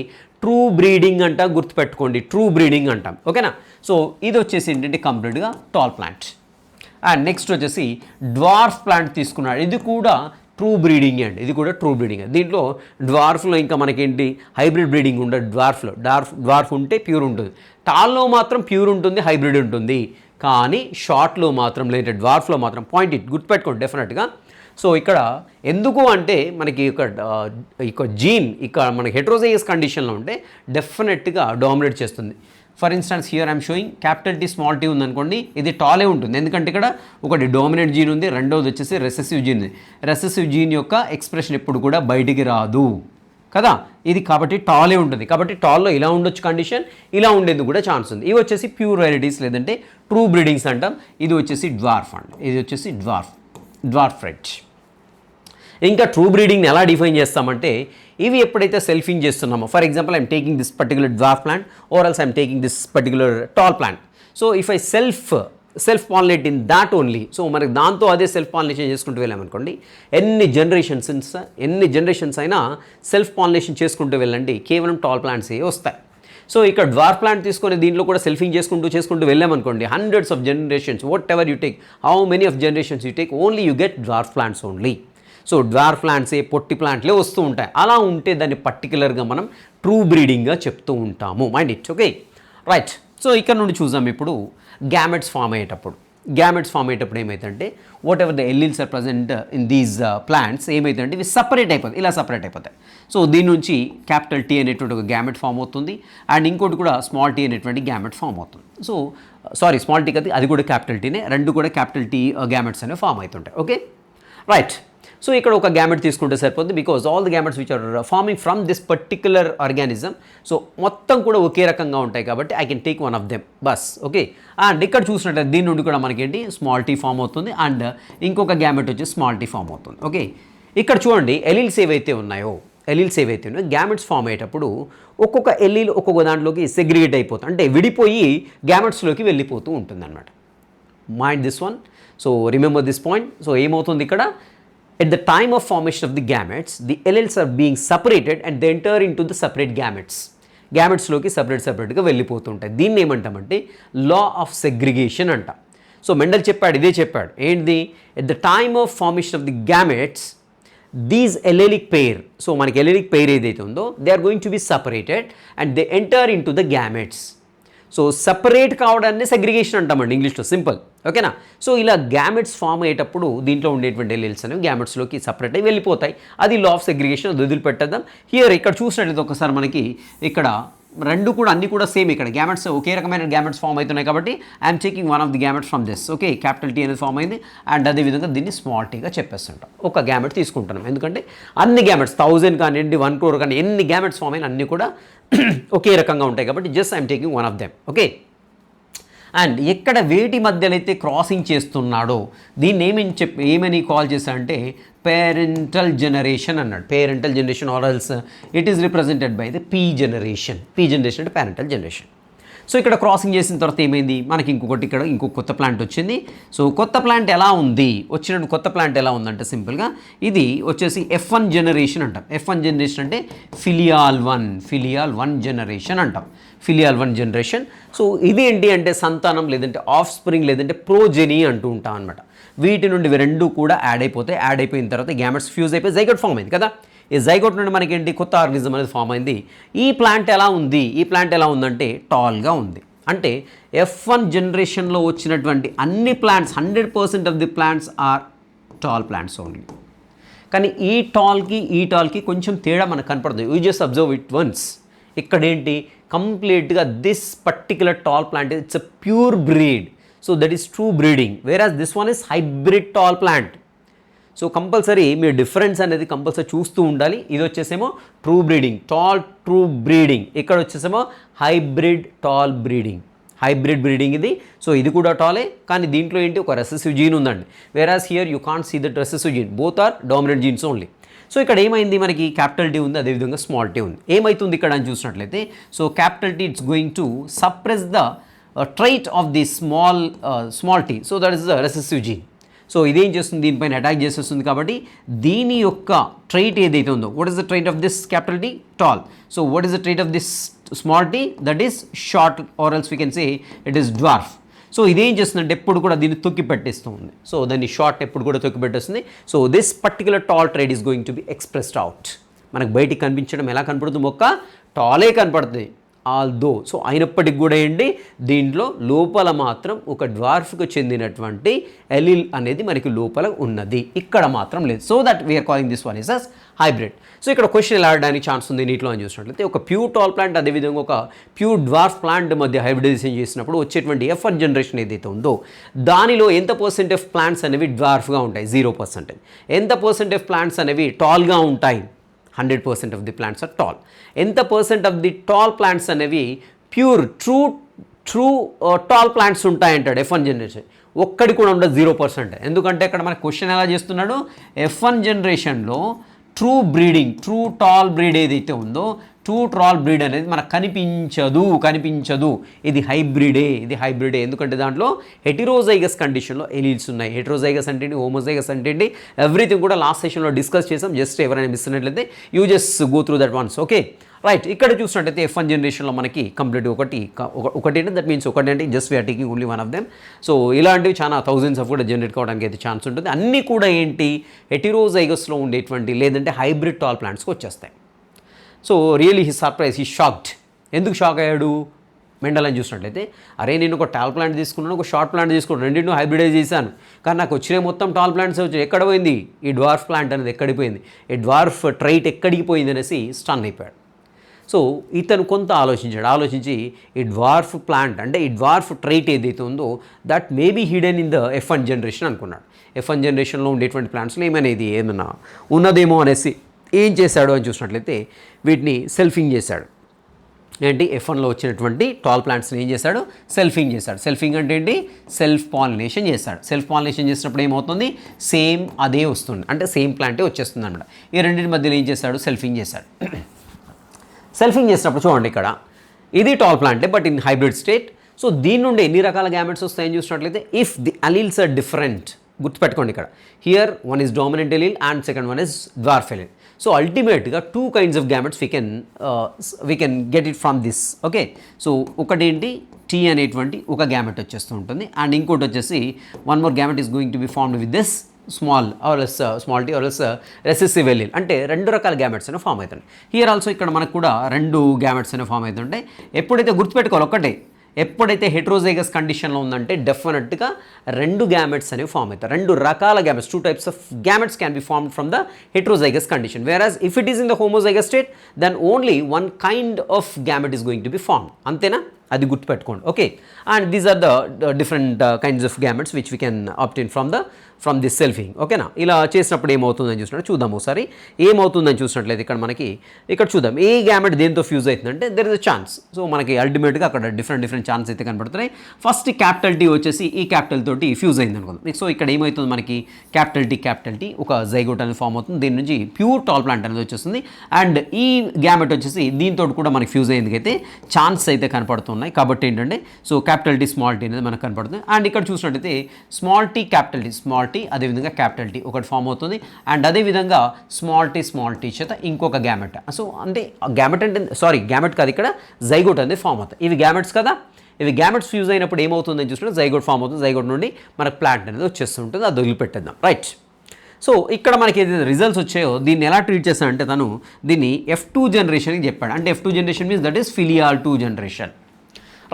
true breeding అంట, గుర్తుపెట్టుకోండి, ట్రూ బ్రీడింగ్ అంటాం. ఓకేనా? సో ఇది వచ్చేసి ఏంటంటే కంప్లీట్గా టాల్ ప్లాంట్. అండ్ నెక్స్ట్ వచ్చేసి డ్వార్ఫ్ ప్లాంట్ తీసుకున్నాడు. ఇది కూడా ట్రూ బ్రీడింగ్ అండి, ఇది కూడా ట్రూ బ్రీడింగ్. దీంట్లో డ్వార్ఫ్లో ఇంకా మనకేంటి హైబ్రిడ్ బ్రీడింగ్ ఉండదు. డ్వార్ఫ్ ఉంటే ప్యూర్ ఉంటుంది, టాల్లో మాత్రం ప్యూర్ ఉంటుంది, హైబ్రిడ్ ఉంటుంది. కానీ షార్ట్లో మాత్రం లేదా డ్వార్ఫ్లో మాత్రం పాయింట్ ఇట్ గుర్తుపెట్టుకోండి డెఫినెట్గా. సో ఇక్కడ ఎందుకు అంటే మనకి ఇక జీన్ మనకి హెట్రోజైగస్ కండిషన్లో ఉంటే డెఫినెట్గా డామినేట్ చేస్తుంది. For instance here I'm sowing capital T small t ఉందనుకోండి, ఇది టాలే ఉంటుంది. ఎందుకంటే ఇక్కడ ఒకటి డామినేట్ జీన్ ఉంది, రెండవది వచ్చేసి రెసెసివ్ జీన్ ఉంది. రెసెసివ్ జీన్ యొక్క ఎక్స్ప్రెషన్ ఎప్పుడు కూడా బయటికి రాదు కదా, ఇది కాబట్టి టాలే ఉంటుంది. కాబట్టి టాల్లో ఇలా ఉండొచ్చు కండిషన్, ఇలా ఉండేందుకు కూడా ఛాన్స్ ఉంది. ఇవి వచ్చేసి ప్యూర్ వెరైటీస్ లేదంటే ట్రూ బ్రీడింగ్స్ అంటాం. ఇది వచ్చేసి డ్వార్ఫ్ అండి, ఇది వచ్చేసి డ్వార్ఫ్ ఫ్రెట్. ఇంకా ట్రూ బ్రీడింగ్ని ఎలా డిఫైన్ చేస్తామంటే ఇవి ఎప్పుడైతే సెల్ఫింగ్ చేస్తున్నామో, for example I'm taking this particular dwarf plant or else I'm taking this particular tall plant. So if I self pollinate in that only, so మనకి దాంతో అదే సెల్ఫ్ పాలినేషన్ చేసుకుంటూ వెళ్ళామనుకోండి, ఎన్ని జనరేషన్స్ అయినా సెల్ఫ్ పాలినేషన్ చేసుకుంటూ వెళ్ళండి, కేవలం టాల్ ప్లాంట్స్ ఏ వస్తాయి. సో ఇక్కడ డ్వార్ఫ్ ప్లాంట్ తీసుకొని దీంట్లో కూడా సెల్ఫింగ్ చేసుకుంటూ వెళ్ళామనుకోండి, hundreds of generations, whatever you take, how many of generations you take, only you get dwarf plants only. So dwarf ప్లాంట్సే పొట్టి ప్లాంట్లే వస్తూ ఉంటాయి. అలా ఉంటే దాన్ని పర్టికులర్గా మనం ట్రూ బ్రీడింగ్గా చెప్తూ ఉంటాము. Mind it. Okay, right. So ఇక్కడ నుండి చూద్దాం ఇప్పుడు గ్యామెట్స్ ఫామ్ అయ్యేటప్పుడు ఏమవుతుందంటే whatever the alleles are present in these plants ఏమవుతుందంటే ఇవి ఇలా సపరేట్ అయిపోతాయి. సో దీని నుంచి క్యాపిటల్ T అనేటువంటి ఒక గ్యామెట్ ఫామ్ అవుతుంది, అండ్ ఇంకోటి కూడా స్మాల్ t అనేటువంటి గ్యామెట్ ఫామ్ అవుతుంది. సో సారీ, స్మాల్ t కదా, అది కూడా క్యాపిటల్ Tనే, రెండు కూడా క్యాపిటల్ T గ్యామెట్స్ అనేవి ఫామ్ అవుతుంటాయి. Okay, right. సో ఇక్కడ ఒక గ్యామెట్ తీసుకుంటే సరిపోతుంది, because all the gametes which are forming from this particular organism, so మొత్తం కూడా ఒకే రకంగా ఉంటాయి కాబట్టి I can take one of them bus. Okay, and ఇక్కడ చూసినట్లయితే దీని నుండి కూడా మనకేంటి స్మాల్ టీ ఫామ్ అవుతుంది అండ్ ఇంకొక గ్యామెట్ వచ్చి స్మాల్ టీ ఫామ్ అవుతుంది. ఓకే, ఇక్కడ చూడండి ఎలీల్స్ ఏవైతే ఉన్నాయో గ్యామెట్స్ ఫామ్ అయ్యేటప్పుడు ఒక్కొక్క ఎలీల్ ఒక్కొక్క దాంట్లోకి సెగ్రిగేట్ అయిపోతుంది, అంటే విడిపోయి గ్యామెట్స్లోకి వెళ్ళిపోతూ ఉంటుంది అనమాట. Mind this one. So remember this point. So ఏమవుతుంది ఇక్కడ, at the time of formation of the gametes the alleles are being separated and they enter into the separate గ్యామెట్స్లోకి సపరేట్గా వెళ్ళిపోతుంటాయి. దీన్ని ఏమంటామంటే లా ఆఫ్ సెగ్రిగేషన్ అంట. So Mendel చెప్పాడు, ఇదే చెప్పాడు, ఏంటిది, at the time of formation of the gametes these allelic pair, so మనకి ఎలెలిక్ పెయిర్ ఏదైతే ఉందో they are going to be separated and they enter into the gametes. So separate కావడాన్ని segregation అంటామండి ఇంగ్లీష్లో, సింపుల్. ఓకేనా. So ఇలా gametes form అయ్యేటప్పుడు దీంట్లో ఉండేటువంటి ఎలీల్స్ అనేవి గ్యామెట్స్లోకి సపరేట్ అయ్యి వెళ్ళిపోతాయి. అది లా ఆఫ్ సెగ్రిగేషన్, అది వదిలిపెట్టేద్దాం. హియర్ ఇక్కడ చూసినట్లయితే ఒకసారి మనకి ఇక్కడ రెండు కూడా అన్నీ కూడా సేమ్, ఇక్కడ గ్యామెట్స్ ఒకే రకమైన గ్యామెట్స్ ఫామ్ అవుతున్నాయి కాబట్టి I'm taking one of the gametes from this. Okay, capital T అనేది ఫామ్ అయింది అండ్ అదేవిధంగా దీన్ని స్మాల్ టీగా చెప్పేస్తుంటాం. ఒక గ్యామెట్ తీసుకుంటున్నాం ఎందుకంటే అన్ని గ్యామెట్స్ 1000 కానివ్వండి 1 crore కానీ ఎన్ని గ్యామెట్స్ ఫామ్ అయినా అన్నీ కూడా ఒకే రకంగా ఉంటాయి కాబట్టి just I'm taking one of them. Okay, and ఎక్కడ వేటి మధ్యలో అయితే క్రాసింగ్ చేస్తున్నాడో దీన్ని ఏమని కాల్ చేశారంటే పేరెంటల్ జనరేషన్ అన్నాడు. Parental generation or else it is represented by the P generation అంటే పేరెంటల్ జనరేషన్. సో ఇక్కడ క్రాసింగ్ చేసిన తర్వాత ఏమైంది, మనకి ఇంకొక కొత్త ప్లాంట్ వచ్చింది. సో కొత్త ప్లాంట్ ఎలా ఉంది, వచ్చిన కొత్త ప్లాంట్ ఎలా ఉందంటే సింపుల్గా ఇది వచ్చేసి F1 జనరేషన్ అంటాం. F1 జనరేషన్ అంటే ఫిలియాల్ వన్ జనరేషన్ అంటాం. ఫిలియాల్ 1 జనరేషన్. సో ఇది ఏంటి అంటే సంతానం, లేదంటే ఆఫ్ స్ప్రింగ్, లేదంటే ప్రోజెనీ అంటూ ఉంటాం అనమాట. వీటి నుండి ఇవి రెండు కూడా యాడ్ అయిపోయిన తర్వాత గ్యామెట్స్ ఫ్యూజ్ అయిపోయి జైగోట్ ఫామ్ అయింది కదా. ఈ జైగోట్ నుండి మనకి ఏంటి కొత్త ఆర్గనిజం అనేది ఫామ్ అయింది. ఈ ప్లాంట్ ఎలా ఉందంటే టాల్గా ఉంది. అంటే F1 జనరేషన్లో వచ్చినటువంటి అన్ని plants 100% of the plants are tall plants only. కానీ ఈ టాల్కి కొంచెం తేడా మనకు కనపడుతుంది. You just observe it once. ఇక్కడేంటి కంప్లీట్గా this particular tall plant it's a pure breed. So that is true breeding, whereas this one is hybrid tall plant. So compulsory మీరు డిఫరెన్స్ అనేది కంపల్సరీ చూస్తూ ఉండాలి. ఇది వచ్చేసేమో ట్రూ బ్రీడింగ్, ట్రూ బ్రీడింగ్. ఇక్కడ వచ్చేసేమో హైబ్రిడ్ బ్రీడింగ్ ఇది. సో ఇది కూడా టాలే, కానీ దీంట్లో ఏంటి ఒక రెసెసివ్ జీన్ ఉందండి. Whereas here you can't see that recessive gene, both are dominant genes only. So ఇక్కడ ఏమైంది, మనకి క్యాపిటల్ టీ ఉంది, అదేవిధంగా స్మాల్ టీ ఉంది. ఏమవుతుంది ఇక్కడ అని చూసినట్లయితే, so capital T it's going to suppress the trait of the small T. So that is the recessive gene. So ఇదేం చేస్తుంది, దీనిపైన అటాక్ చేసేస్తుంది కాబట్టి దీని యొక్క ట్రైట్ ఏదైతే ఉందో, what is the trait of this capital T, tall. So what is the trait of this small T, that is short or else we can say it is dwarf. So ఇదేం చేస్తుందంటే ఎప్పుడు కూడా దీన్ని తొక్కి పెట్టేస్తుంది. So దాన్ని short ఎప్పుడు కూడా తొక్కి పెట్టేస్తుంది. So this particular tall trait is going to be expressed out. మనకు బయటికి కనిపించడం ఎలా కనపడుతుంది, మొక్క టాలే కనపడుతుంది. ఆల్దో సో అయినప్పటికి కూడా ఏంటి దీంట్లో లోపల మాత్రం ఒక డ్వార్ఫ్కు చెందినటువంటి ఎలిల్ అనేది మనకి లోపల ఉన్నది, ఇక్కడ మాత్రం లేదు. So that we're calling this one is as hybrid. So ఇక్కడ క్వశ్చన్ ఎలా ఆడడానికి ఛాన్స్ ఉంది నీటిలో అని చూసినట్లయితే, ఒక ప్యూర్ టాల్ ప్లాంట్ అదేవిధంగా ఒక ప్యూర్ డ్వార్ఫ్ ప్లాంట్ మధ్య హైబ్రిడైజేషన్ చేసినప్పుడు వచ్చేటువంటి F1 జనరేషన్ ఏదైతే ఉందో దానిలో ఎంత పర్సెంట్ ఆఫ్ ప్లాంట్స్ అనేవి డ్వార్ఫ్గా ఉంటాయి, 0%. ఎంత పర్సెంట్ ఆఫ్ ప్లాంట్స్ అనేవి టాల్గా ఉంటాయి, 100% of the plants are tall. ఎంత percent of the tall plants అనేవి ప్యూర్ ట్రూ టాల్ ప్లాంట్స్ ఉంటాయంటాడు F1 జనరేషన్. ఒక్కడి కూడా ఉండదు, 0%. ఎందుకంటే ఇక్కడ మన క్వశ్చన్ ఎలా చేస్తున్నాడు, F1 జనరేషన్లో ట్రూ టాల్ బ్రీడ్ ఏదైతే ఉందో ట్రూ టాల్ బ్రీడ్ అనేది మనకు కనిపించదు. ఇది హైబ్రిడే. ఎందుకంటే దాంట్లో హెటిరోజైగస్ కండిషన్లో ఎలీల్స్ ఉన్నాయి. హెటిరోజైగస్ అంటే హోమోజైగస్ అంటే ఎవ్రీథింగ్ కూడా లాస్ట్ సెషన్లో డిస్కస్ చేసాం. జస్ట్ ఎవరైనా మిస్ అయినట్లయితే you just go through that once. Okay right. ఇక్కడ చూసినట్టయితే F1 జనరేషన్లో మనకి కంప్లీట్ ఒకటి అంటే దట్ మీన్స్ ఒకటి అంటే just we're taking only one of them. So ఇలాంటివి చాలా థౌజండ్స్ ఆఫ్ కూడా జనరేట్ కావడానికి అయితే ఛాన్స్ ఉంటుంది. అన్నీ కూడా ఏంటి హెటిరోజైగస్లో ఉండేటువంటి లేదంటే హైబ్రిడ్ టాల్ ప్లాంట్స్కి వచ్చేస్తాయి. So really he surprise, he shocked. ఎందుకు షాక్ అయ్యాడు మెండల్ అని చూసినట్లయితే, అరే నేను ఒక టాల్ ప్లాంట్ తీసుకున్నాను, ఒక షార్ట్ ప్లాంట్ తీసుకున్నాను, రెండింటిని హైబ్రిడైజ్ చేశాను, కానీ నాకు వచ్చిన మొత్తం టాల్ ప్లాంట్స్ వచ్చాయి. ఎక్కడ పోయింది ఈ డ్వార్ఫ్ ప్లాంట్ అనేది, ఎక్కడికి పోయింది, ఈ డ్వార్ఫ్ ట్రైట్ ఎక్కడికి పోయింది అనేసి స్టన్ అయిపోయాడు. సో ఇతను కొంత ఆలోచించి ఈ డ్వార్ఫ్ ప్లాంట్ అంటే ఈ డ్వార్ఫ్ ట్రైట్ ఏదైతే ఉందో that may be hidden in the F1 generation అనుకున్నాడు. F1 జనరేషన్లో ఉండేటువంటి ప్లాంట్స్లో ఏమన్నా ఉన్నదేమో అనేసి ఏం చేశాడు అని చూసినట్లయితే వీటిని సెల్ఫింగ్ చేశాడు. ఏంటి F1లో వచ్చినటువంటి టాల్ ప్లాంట్స్ని ఏం చేశాడు, సెల్ఫింగ్ చేశాడు. సెల్ఫింగ్ అంటే ఏంటి, సెల్ఫ్ పాలినేషన్ చేశాడు. సెల్ఫ్ పాలినేషన్ చేసినప్పుడు ఏమవుతుంది, సేమ్ అదే వస్తుంది, అంటే సేమ్ ప్లాంటే వచ్చేస్తుంది అనమాట. ఈ రెండింటి మధ్యలో ఏం చేశాడు, సెల్ఫింగ్ చేశాడు. సెల్ఫింగ్ చేసినప్పుడు చూడండి ఇక్కడ ఇది టాల్ ప్లాంటే but in hybrid state. So దీని నుండి ఎన్ని రకాల గ్యామెట్స్ వస్తాయని చూసినట్లయితే if the alleles are different, గుర్తుపెట్టుకోండి ఇక్కడ here one is dominant allele and second one is dwarf allele. So అల్టిమేట్గా 2 kinds of gametes we can get it from this. Okay, so ఒకటి ఏంటి T అనేటువంటి ఒక గ్యామెట్ వచ్చేస్తూ ఉంటుంది అండ్ ఇంకోటి వచ్చేసి one more gamete is going to be formed with this small t or else recessive allele. అంటే 2 రకాల గ్యామెట్స్ అనేవి ఫామ్ అవుతాయి. హియర్ ఆల్సో ఇక్కడ మనకు కూడా 2 గ్యామెట్స్ అనేవి ఫామ్ అవుతుంటాయి. ఎప్పుడైతే గుర్తుపెట్టుకోవాలి ఒకటే, ఎప్పుడైతే హెట్రోజైగస్ కండిషన్లో ఉందంటే డెఫినెట్గా 2 గ్యామెట్స్ అనేవి ఫామ్ అవుతాయి. 2 రకాల gametes, 2 types of gametes can be formed from the heterozygous condition, whereas if it is in the homozygous state then only one kind of gamete is going to be formed. అంతేనా, అది గుర్తుపెట్టుకోండి. Okay, and these are the different kinds of gametes which we can obtain from this selfing. ఓకేనా, ఇలా చేసినప్పుడు ఏమవుతుందని చూసినట్టు చూద్దాం ఒకసారి. ఏమవుతుందని చూసినట్లయితే ఇక్కడ చూద్దాం ఏ గ్యామెట్ దేంతో ఫ్యూజ్ అవుతుందంటే there is a chance. So మనకి అల్టిమేట్గా అక్కడ డిఫరెంట్ ఛాన్స్ అయితే కనబడుతున్నాయి. ఫస్ట్ క్యాపిటల్ T వచ్చేసి ఈ క్యాపిటల్ తోటి ఫ్యూజ్ అయింది అనుకుందాం. సో ఇక్కడ ఏమవుతుంది మనకి క్యాపిటల్ T ఒక జైగోట్ అనేది ఫామ్ అవుతుంది. దీని నుంచి ప్యూర్ టాల్ ప్లాంట్ అనేది వచ్చేస్తుంది అండ్ ఈ గ్యామెట్ వచ్చేసి దీంతో కూడా మనకి ఫ్యూజ్ అయ్యేందుకు అయితే ఛాన్స్ అయితే కనపడుతున్నాయి. కాబట్టి ఏంటంటే so capital T small t అనేది మనకు కనపడుతుంది. అండ్ ఇక్కడ చూసినట్టయితే స్మాల్ t క్యాపిటల్ T అదేవిధంగా క్యాపిటల్ T ఒకటి ఫామ్ అవుతుంది అండ్ అదేవిధంగా స్మాల్ t చేత ఇంకొక గ్యామెట్. సో అంటే గ్యామెట్ అంటే గ్యామెట్ కాదు, ఇక్కడ జైగోట్ అనేది ఫామ్ అవుతుంది. ఇవి గ్యామెట్స్ కదా, ఇవి గ్యామెట్స్ ఫ్యూజ్ అయినప్పుడు ఏమవుతుందని చూసినట్టు జైగోట్ ఫామ్ అవుతుంది. జైగోట్ నుండి మనకు ప్లాంట్ అనేది వచ్చేస్తుంటుంది. అది వదిలిపెట్టేద్దాం. రైట్, సో ఇక్కడ మనకి ఏదైతే రిజల్ట్స్ వచ్చాయో దీన్ని ఎలా ట్రీట్ చేస్తానంటే తను దీన్ని F2 జనరేషన్కి చెప్పాడు. అంటే F2 generation means that is filial 2 generation.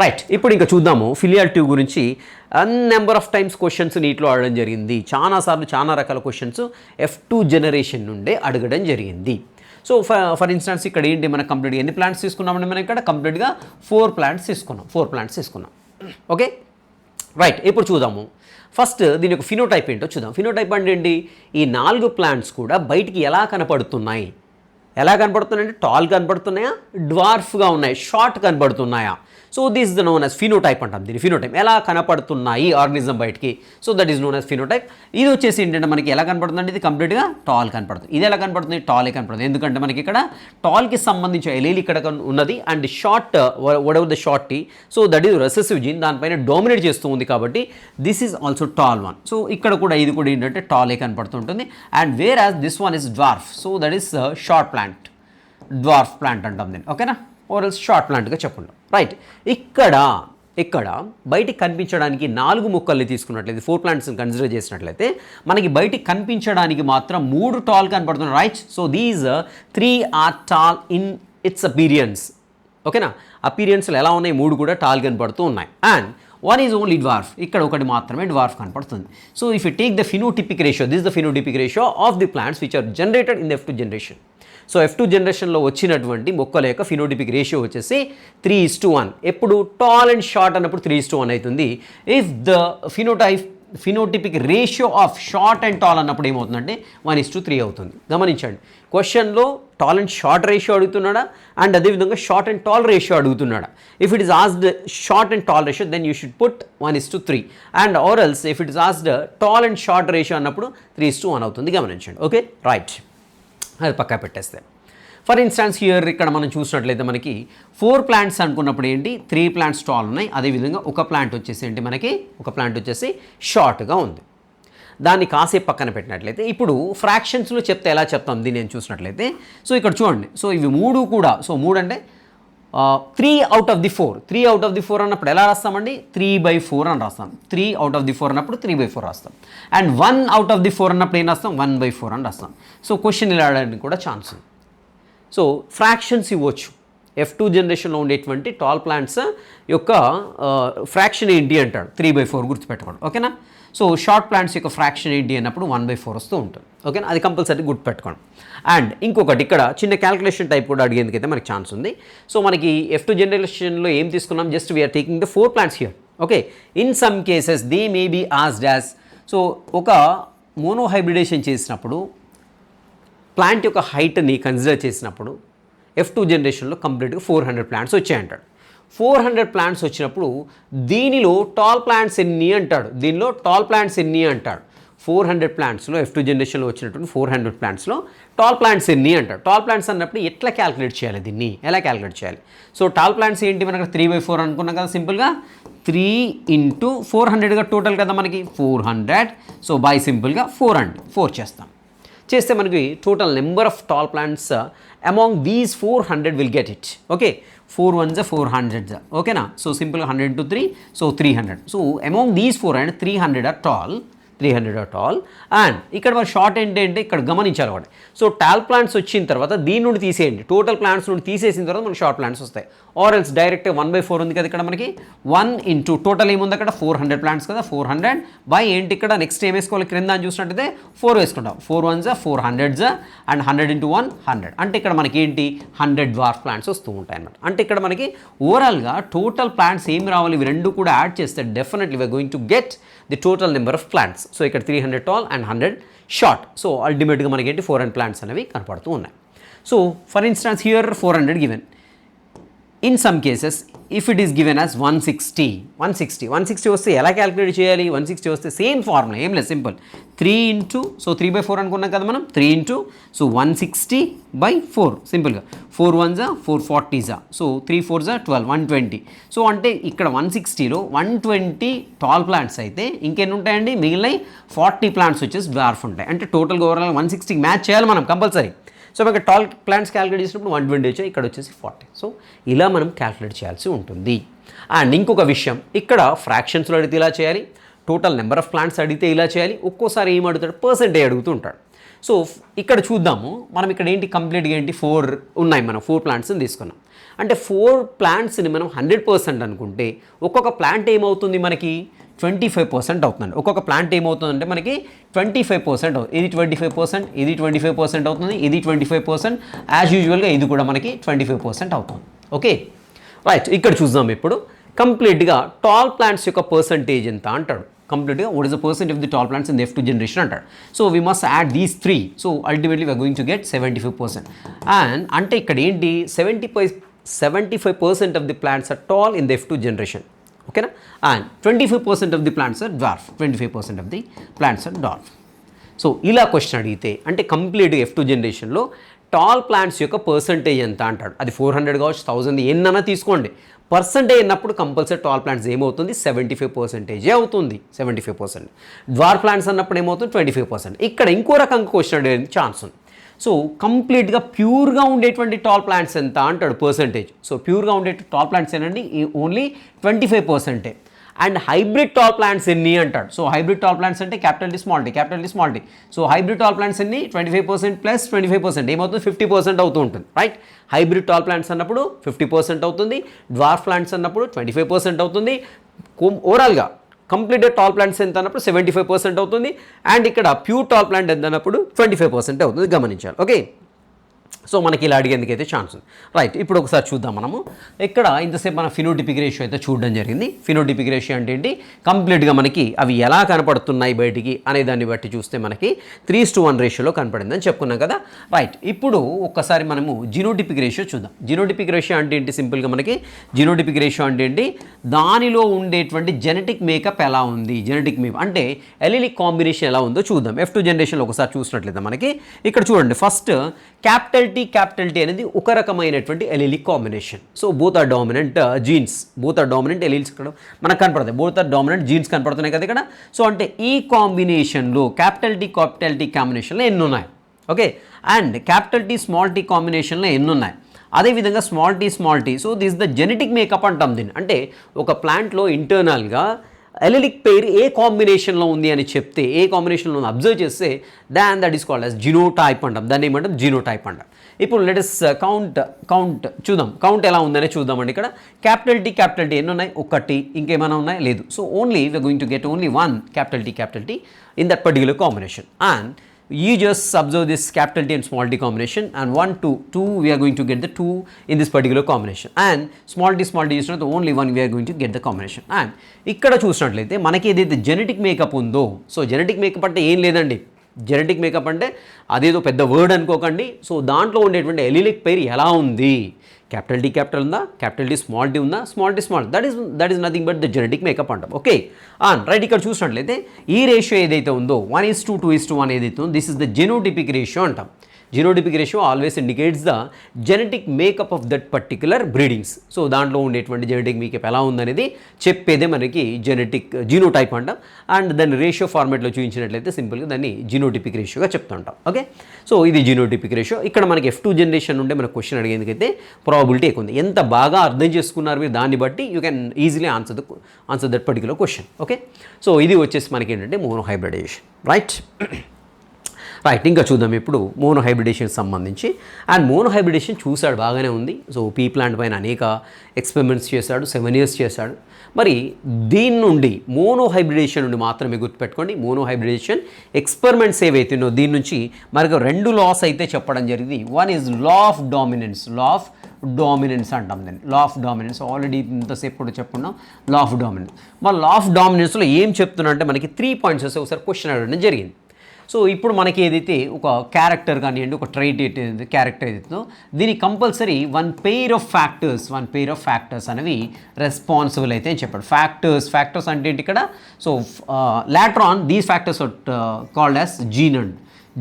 Right, ఇప్పుడు ఇంకా చూద్దాము ఫిలియాల్ 2 గురించి. నెంబర్ ఆఫ్ టైమ్స్ క్వశ్చన్స్ నీట్లో అడగడం జరిగింది. చాలాసార్లు చాలా రకాల క్వశ్చన్స్ F2 జనరేషన్ నుండే అడగడం జరిగింది. సో ఫర్ ఇన్స్టాన్స్ ఇక్కడ ఏంటి మనం కంప్లీట్గా ఎన్ని ప్లాంట్స్ తీసుకున్నామంటే మనం ఇక్కడ కంప్లీట్గా 4 ప్లాంట్స్ తీసుకున్నాం. ఓకే, రైట్, ఇప్పుడు చూద్దాము ఫస్ట్ దీని యొక్క ఫినోటైప్ ఏంటో చూద్దాం. ఫినోటైప్ అంటే ఏంటి, ఈ 4 ప్లాంట్స్ కూడా బయటికి ఎలా కనపడుతున్నాయి అంటే టాల్ కనపడుతున్నాయా, డ్వార్ఫ్గా ఉన్నాయి, షార్ట్ కనపడుతున్నాయా. So this is known as phenotype అంటాం. దీని ఫినోటైప్ ఎలా కనపడుతున్నాయి ఆర్గనిజం బయటికి, so that is known as phenotype. ఇది వచ్చేసి ఏంటంటే మనకి ఎలా కనపడుతుందంటే ఇది కంప్లీట్గా టాల్ కనపడుతుంది. ఇది ఎలా కనపడుతుంది, టాలే కనపడుతుంది. ఎందుకంటే మనకి ఇక్కడ టాల్కి సంబంధించిన ఎలీల్ ఇక్కడ ఉన్నది and short whatever the short T, so that is recessive gene దానిపైన డామినేట్ చేస్తూ ఉంది కాబట్టి this is also tall one. So ఇక్కడ కూడా ఇది కూడా ఏంటంటే టాలే కనపడుతుంటుంది. And whereas this one is dwarf, so that is short plant, dwarf plant అంటాం దీన్ని. ఓకేనా, ఓరల్ షార్ట్ ప్లాంట్గా చెప్పండి. రైట్, ఇక్కడ బయటికి కనిపించడానికి 4 ముక్కల్ని తీసుకున్నట్లయితే 4 ప్లాంట్స్ని కన్సిడర్ చేసినట్లయితే మనకి బయటికి కనిపించడానికి మాత్రం 3 టాల్ కనపడుతున్నాయి. Right, so these 3 are tall in its appearance. ఓకేనా, అపీరియన్స్లో ఎలా ఉన్నాయి, 3 కూడా టాల్ కనపడుతూ ఉన్నాయి. And one is only dwarf, ఇక్కడ ఒకటి మాత్రమే డ్వార్ఫ్ కనపడుతుంది. So if you take the phenotypic ratio, this the phenotypic ratio of the plants which are generated in the F2 generation. So F2 జనరేషన్లో వచ్చినటువంటి మొక్కల యొక్క ఫినోటిపిక్ రేషియో వచ్చేసి 3:1. ఎప్పుడు టాల్ అండ్ షార్ట్ అన్నప్పుడు 3:1 అవుతుంది. If the phenotypic ratio of short and tall అన్నప్పుడు ఏమవుతుందంటే 1:3 అవుతుంది. గమనించండి, క్వశ్చన్లో టాల్ అండ్ షార్ట్ రేషియో అడుగుతున్నాడా అండ్ అదేవిధంగా షార్ట్ అండ్ టాల్ రేషియో అడుగుతున్నాడా. If it is asked short and tall ratio then you should put 1:3 and or else if it is asked tall and short ratio అన్నప్పుడు 3:1 అవుతుంది. గమనించండి. Okay, right, అది పక్కా పెట్టేస్తే. For instance here ఇక్కడ మనం చూసినట్లయితే మనకి 4 ప్లాంట్స్ అనుకున్నప్పుడు ఏంటి 3 ప్లాంట్స్ టాల్ ఉన్నాయి, అదేవిధంగా ఒక ప్లాంట్ వచ్చేసి ఏంటి మనకి ఒక ప్లాంట్ వచ్చేసి షార్ట్గా ఉంది. దాన్ని కాసేపు పక్కన పెట్టినట్లయితే ఇప్పుడు ఫ్రాక్షన్స్లో చెప్తే ఎలా చెప్తాం దీన్ని నేను చూసినట్లయితే, సో ఇక్కడ చూడండి, సో ఇవి 3 కూడా, సో 3 అంటే 3 out of the 4, 3 out of the 4 అన్నప్పుడు ఎలా రాస్తామండి, 3/4 అని రాస్తాం. 3 out of the 4 అన్నప్పుడు 3/4 రాస్తాం. అండ్ 1 out of the 4 అన్నప్పుడు ఏం రాస్తాం, 1/4 అని రాస్తాం. సో క్వశ్చన్ ఇలా అడగడానికి కూడా ఛాన్స్ ఉంది. సో ఫ్రాక్షన్స్ ఇవ్వచ్చు. F2 జనరేషన్లో ఉండేటువంటి టాల్ ప్లాంట్స్ యొక్క ఫ్రాక్షన్ ఏంటి అంటాడు, 3/4 గుర్తుపెట్టుకోండి. ఓకేనా, సో షార్ట్ ప్లాంట్స్ యొక్క ఫ్రాక్షన్ ఏంటి అన్నప్పుడు 1/4 వస్తూ ఉంటుంది. ఓకేనా, అది కంపల్సరీ గుర్తుపెట్టుకోండి. అండ్ ఇంకొకటి ఇక్కడ చిన్న క్యాల్కులేషన్ టైప్ కూడా అడిగేందుకైతే మనకి ఛాన్స్ ఉంది. సో మనకి F2 జనరేషన్లో ఏం తీసుకున్నాం, just we're taking the 4 plants here. Okay, in some cases they may be asked as, so ఒక మోనో హైబ్రిడేషన్ చేసినప్పుడు ప్లాంట్ యొక్క హైట్ని కన్సిడర్ చేసినప్పుడు F2 జనరేషన్లో కంప్లీట్గా 400 ప్లాంట్స్ వచ్చాయంటాడు. 400 ప్లాంట్స్ వచ్చినప్పుడు దీనిలో టాల్ ప్లాంట్స్ ఎన్ని అంటాడు, దీనిలో టాల్ ప్లాంట్స్ ఎన్ని అంటాడు. 400 ప్లాంట్స్లో F2 జనరేషన్లో వచ్చినటువంటి 400 ప్లాంట్స్లో టాల్ ప్లాంట్స్ ఎన్ని అంటాడు. టాల్ ప్లాంట్స్ అన్నప్పుడు ఎట్లా క్యాలిక్యులేట్ చేయాలి, దీన్ని ఎలా క్యాలిక్యులేట్ చేయాలి. సో టాల్ ప్లాంట్స్ ఏంటి, మనకు 3/4 అనుకున్నాం కదా, సింపుల్గా 3 × 400గా టోటల్ కదా మనకి 400. సో బై సింపుల్గా 4 చేస్తే మనకి total number of tall plants among these 400 will get it. Okay, 4 1s 400s, ఓకేనా. సో సింపుల్గా 100 × 3, so 300. So among these 400 300 are tall, 300 are tall. And ఇక్కడ మరి షార్ట్ ఏంటంటే ఇక్కడ గమనించాలి ఒకటి. సో టాల్ ప్లాంట్స్ వచ్చిన తర్వాత దీని నుండి తీసేయండి, టోటల్ ప్లాంట్స్ నుండి తీసేసిన తర్వాత మనకి షార్ట్ ప్లాంట్స్ వస్తాయి. ఆర్ ఎల్స్ డైరెక్ట్ 1/4 ఉంది కదా ఇక్కడ మనకి, 1 × టోటల్ ఏముంది అక్కడ 400 ప్లాంట్స్ కదా, 400 బై ఏంటి ఇక్కడ నెక్స్ట్ ఏం వేసుకోవాలి, క్రింద అని చూసినట్టయితే 4 వేసుకుంటాం. 4 1s 400s అండ్ 100 × 1 100. అంటే ఇక్కడ మనకి ఏంటి 100 డ్వార్ఫ్ ప్లాంట్స్ వస్తూ ఉంటాయి అన్నమాట. అంటే ఇక్కడ మనకి ఓవరాల్గా టోటల్ ప్లాంట్స్ ఏం రావాలి, ఇవి రెండు కూడా యాడ్ చేస్తే definitely we're going to get the total number of plants. So ఇక్కడ 300 టాల్ అండ్ 100 షార్ట్. సో అల్టిమేట్గా మనకి ఏంటి 400 ప్లాంట్స్ అనేవి కనపడుతూ ఉన్నాయి. So for instance here 400 given. In some cases if it is given as 160 వస్తే ఎలా క్యాలిక్యులేట్ చేయాలి, 160 వస్తే సేమ్ ఫార్ములా, ఏం లేదు, సింపుల్ 3 × సో 3/4 అనుకున్నాం కదా మనం, 3 × సో 160/4 సింపుల్గా 4 1s 4 40s, so 3 4s 12 120. So అంటే ఇక్కడ 160లో 120 టాల్ ప్లాంట్స్ అయితే ఇంకెన్ని ఉంటాయండి, మిగిలిన 40 ప్లాంట్స్ వచ్చేసి డ్వార్ఫ్ ఉంటాయి. అంటే టోటల్గా ఓవరాల్ 160కి మ్యాచ్ చేయాలి మనం కంపల్సరీ. సో మనకి టాల్ ప్లాంట్స్ క్యాలిక్యులేట్ చేసినప్పుడు 120 వచ్చాయి, ఇక్కడ వచ్చేసి 40. సో ఇలా మనం క్యాలిక్యులేట్ చేయాల్సి ఉంటుంది. అండ్ ఇంకొక విషయం, ఇక్కడ ఫ్రాక్షన్స్లో అడిగితే ఇలా చేయాలి, టోటల్ నెంబర్ ఆఫ్ ప్లాంట్స్ అడిగితే ఇలా చేయాలి, ఒక్కోసారి ఏం అడుగుతాడు, పర్సెంటేజ్ అడుగుతూ ఉంటాడు. సో ఇక్కడ చూద్దాము, మనం ఇక్కడ ఏంటి కంప్లీట్గా ఏంటి 4 ఉన్నాయి, మనం 4 ప్లాంట్స్ని తీసుకున్నాం. అంటే 4 ప్లాంట్స్ని మనం 100% అనుకుంటే ఒక్కొక్క ప్లాంట్ ఏమవుతుంది మనకి 25% అవుతుందండి. ఒక్కొక్క ప్లాంట్ ఏమవుతుందంటే మనకి 25% అవుతుంది. ఇది 25%, ఇది 25% అవుతుంది, ఇది 25%, యాజ్ యూజువల్గా ఇది కూడా మనకి 25% అవుతుంది. ఓకే రైట్, ఇక్కడ చూద్దాం ఇప్పుడు కంప్లీట్గా టాల్ ప్లాంట్స్ యొక్క పర్సంటేజ్ ఎంత అంటాడు. కంప్లీట్గా what is the percent of the tall plants in the F2 generation అంటాడు. So we must add these 3. So ultimately we're going to get 75%. And అంటే ఇక్కడ ఏంటి 75% of the plants are tall in the F2 generation. ఓకేనా, and 25% of the plants are dwarf, 25% of the plants are dwarf. So ఇలా question అడిగితే అంటే complete F2 జనరేషన్లో tall plants యొక్క percentage ఎంత అంటాడు. అది 400 కావచ్చు, 1000 ఎన్నైనా తీసుకోండి, పర్సంటేజ్ అన్నప్పుడు కంపల్సరీ టాల్ ప్లాంట్స్ ఏమవుతుంది 75% అవుతుంది, 75%. డ్వార్ఫ్ ప్లాంట్స్ అన్నప్పుడు ఏమవుతుంది 25%. ఇక్కడ ఇంకో రకంగా క్వశ్చన్ అడిగే ఛాన్స్ ఉంది. సో కంప్లీట్గా ప్యూర్గా ఉండేటువంటి టాల్ ప్లాంట్స్ ఎంత అంటాడు పర్సంటేజ్. సో ప్యూర్గా ఉండే టాల్ ప్లాంట్స్ ఏంటండి only 25%. And hybrid tall plants ఎన్ని అంటాడు. సో హైబ్రిడ్ టాల్ ప్లాంట్స్ అంటే capital T small T. So hybrid tall plants ఎన్ని 25% ప్లస్ 25% ఏమవుతుంది 50% అవుతూ ఉంటుంది, రైట్. హైబ్రిడ్ టాల్ ప్లాంట్స్ అన్నప్పుడు 50% అవుతుంది, డ్వార్ఫ్ ప్లాంట్స్ అన్నప్పుడు 25% అవుతుంది. ఓవరాల్గా కంప్లీట్ టాల్ ప్లాంట్స్ ఎంత అన్నప్పుడు 75% అవుతుంది. అండ్ ఇక్కడ ప్యూర్ టాల్ ప్లాంట్ ఎంత అన్నప్పుడు 25% అవుతుంది, గమనించాలి. ఓకే, సో మనకి ఇలా అడిగేందుకైతే ఛాన్స్ ఉంది, రైట్. ఇప్పుడు ఒకసారి చూద్దాం మనము. ఇక్కడ ఇంతసేపు మన ఫినోటిపిక్ రేషియో అయితే చూడడం జరిగింది. ఫినోటిపిక్ రేషియో అంటే ఏంటి, కంప్లీట్గా మనకి అవి ఎలా కనపడుతున్నాయి బయటికి అనే దాన్ని బట్టి చూస్తే మనకి 3:1 రేషియోలో కనపడిందని చెప్పుకున్నాం కదా, రైట్. ఇప్పుడు ఒక్కసారి మనము జినోటిపిక్ రేషియో చూద్దాం. జినోటిపిక్ రేషియో అంటే ఏంటి, సింపుల్గా మనకి జినోటిపిక్ రేషియో అంటే ఏంటి, దానిలో ఉండేటువంటి జెనెటిక్ మేకప్ ఎలా ఉంది, జెనెటిక్ మేకప్ అంటే ఎలిలిక్ కాంబినేషన్ ఎలా ఉందో చూద్దాం. F2 జనరేషన్లో ఒకసారి చూసినట్లయితే మనకి ఇక్కడ చూడండి, ఫస్ట్ క్యాపిటల్ టీ అనేది ఒక రకమైనటువంటి allelic combination. So both are dominant genes, both are dominant alleles ఇక్కడ మనకు కనపడతాయి, బోత్ ఆర్ డామినెంట్ జీన్స్ కనపడుతున్నాయి కదా ఇక్కడ. సో అంటే ఈ కాంబినేషన్లో క్యాపిటల్ టీ కాంబినేషన్లో ఎన్ని ఉన్నాయి, okay. And capital T small T కాంబినేషన్లో ఎన్ని ఉన్నాయి, అదేవిధంగా small T. So this the genetic makeup అంటాం దీన్ని. అంటే ఒక ప్లాంట్లో ఇంటర్నల్గా ఎలిలిక్ పెయిర్ ఏ కాంబినేషన్లో ఉంది అని చెప్తే, ఏ కాంబినేషన్లో అబ్జర్వ్ చేస్తే దట్ ఈస్ కాల్డ్ యాజ్ జినోటైప్ అంటాం, దాన్ని ఏమంటాం జినోటైప్ అంటాం. ఇప్పుడు లెటస్ కౌంట్ చూద్దాం, కౌంట్ ఎలా ఉందనే చూద్దామండి. ఇక్కడ క్యాపిటల్ టీ ఎన్ని ఉన్నాయి, ఒకటి, ఇంకేమైనా ఉన్నాయి, లేదు. So only we're going to get only 1 capital T in that particular combination. And you just observe this capital T and small t combination, and 1, 2, 2 we are going to get the 2 in this particular combination, and small t is not the only one we are going to get the combination. And ఇక్కడ చూసినట్లయితే మనకి ఏదైతే genetic makeup ఉందో, so genetic makeup అంటే ఏం లేదండి, genetic makeup అంటే అదేదో పెద్ద వర్డ్ అనుకోకండి. సో దాంట్లో ఉండేటువంటి ఎలిలిక్ పేరు ఎలా ఉంది, క్యాపిటల్ టీ క్యాపిటల్ ఉందా, క్యాపిటల్ టీ స్మాల్ టీ ఉందా, small tea small, that is nothing but the genetic makeup అంటాం. ఓకే, అండ్ రైట్ ఇక్కడ చూసినట్లయితే ఈ రేషియో ఏదైతే ఉందో 1:2, 2:1 ఏదైతే ఉందో, this is the genotypic ratio అంటాం. Genotypic ratio always indicates the genetic makeup of that particular breedings. So దాంట్లో ఉండేటువంటి జెనెటిక్ మేకప్ ఎలా ఉందనేది చెప్పేదే మనకి జెనెటిక్ జీనోటైప్ అంటాం. అండ్ దాన్ని రేషియో ఫార్మేట్లో చూపించినట్లయితే సింపుల్గా దాన్ని జీనోటిపిక్ రేషియోగా చెప్తుంటాం. ఓకే, సో ఇది జీనోటిపిక్ రేషియో. ఇక్కడ మనకి F2 జనరేషన్ నుండే మనకు క్వశ్చన్ అడిగేందుకైతే ప్రాబిలిటీ ఎక్కువ ఉంది. ఎంత బాగా అర్థం చేసుకున్నారు మీరు దాన్ని బట్టి you can easily answer that particular question. Okay, so ఇది వచ్చేసి మనకి ఏంటంటే మోనోహైబ్రిడైజేషన్. రైట్, ఇంకా చూద్దాం ఇప్పుడు మోనోహైబ్రిడేషన్ సంబంధించి. అండ్ మోనోహైబ్రిడేషన్ చూశాడు, బాగానే ఉంది. సో పీ ప్లాంట్ పైన అనేక ఎక్స్పెరిమెంట్స్ చేశాడు, 7 years చేశాడు. మరి దీని నుండి మోనోహైబ్రిడేషన్ నుండి మాత్రమే గుర్తుపెట్టుకోండి, మోనోహైబ్రిడేషన్ ఎక్స్పెరిమెంట్స్ ఏవైతున్నాయో దీని నుంచి మనకు 2 laws అయితే చెప్పడం జరిగింది. One is law of dominance, అంటాం దాన్ని, లా ఆఫ్ డామినెన్స్. ఆల్రెడీ ఇంతసేపు కూడా చెప్పుకున్నాం లా ఆఫ్ డామినెన్స్. మరి లా ఆఫ్ డామినెన్స్లో ఏం చెప్తున్నా అంటే మనకి 3 points వస్తే ఒకసారి క్వశ్చన్ అడగడం జరిగింది. సో ఇప్పుడు మనకి ఏదైతే ఒక క్యారెక్టర్ కానివ్వండి, ఒక ట్రైట్ ఏదైతే క్యారెక్టర్ ఏదైతుందో దీనికి compulsory one pair of factors అనేవి రెస్పాన్సిబుల్ అయితే అని చెప్పాడు. ఫ్యాక్టర్స్ అంటే ఏంటి ఇక్కడ? So later on these factors called as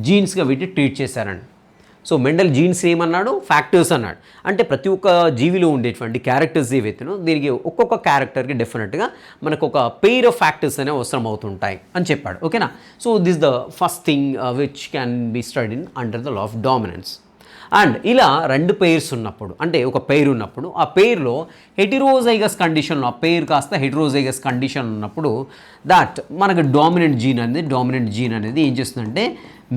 జీన్స్గా వీటిని ట్రీట్ చేశారండి. సో మెండల్ జీన్స్ ఏమన్నాడు? ఫ్యాక్టర్స్ అన్నాడు. అంటే ప్రతి ఒక్క జీవిలో ఉండేటువంటి క్యారెక్టర్స్ ఏవైతేనో దీనికి ఒక్కొక్క క్యారెక్టర్కి డెఫినెట్గా మనకు ఒక పెయిర్ ఆఫ్ ఫ్యాక్టర్స్ అనేవి అవసరం అవుతుంటాయి అని చెప్పాడు. ఓకేనా? So this the first thing which can be studied under the law of dominance. And ఇలా 2 pairs ఉన్నప్పుడు, అంటే ఒక పెయిర్ ఉన్నప్పుడు ఆ పెయిర్లో హెటిరోజైగస్ కండిషన్లో ఆ పెయిర్ కాస్త హెటిరోజైగస్ కండిషన్ ఉన్నప్పుడు దాట్ మనకు డామినెంట్ జీన్ అనేది ఏం చేస్తుందంటే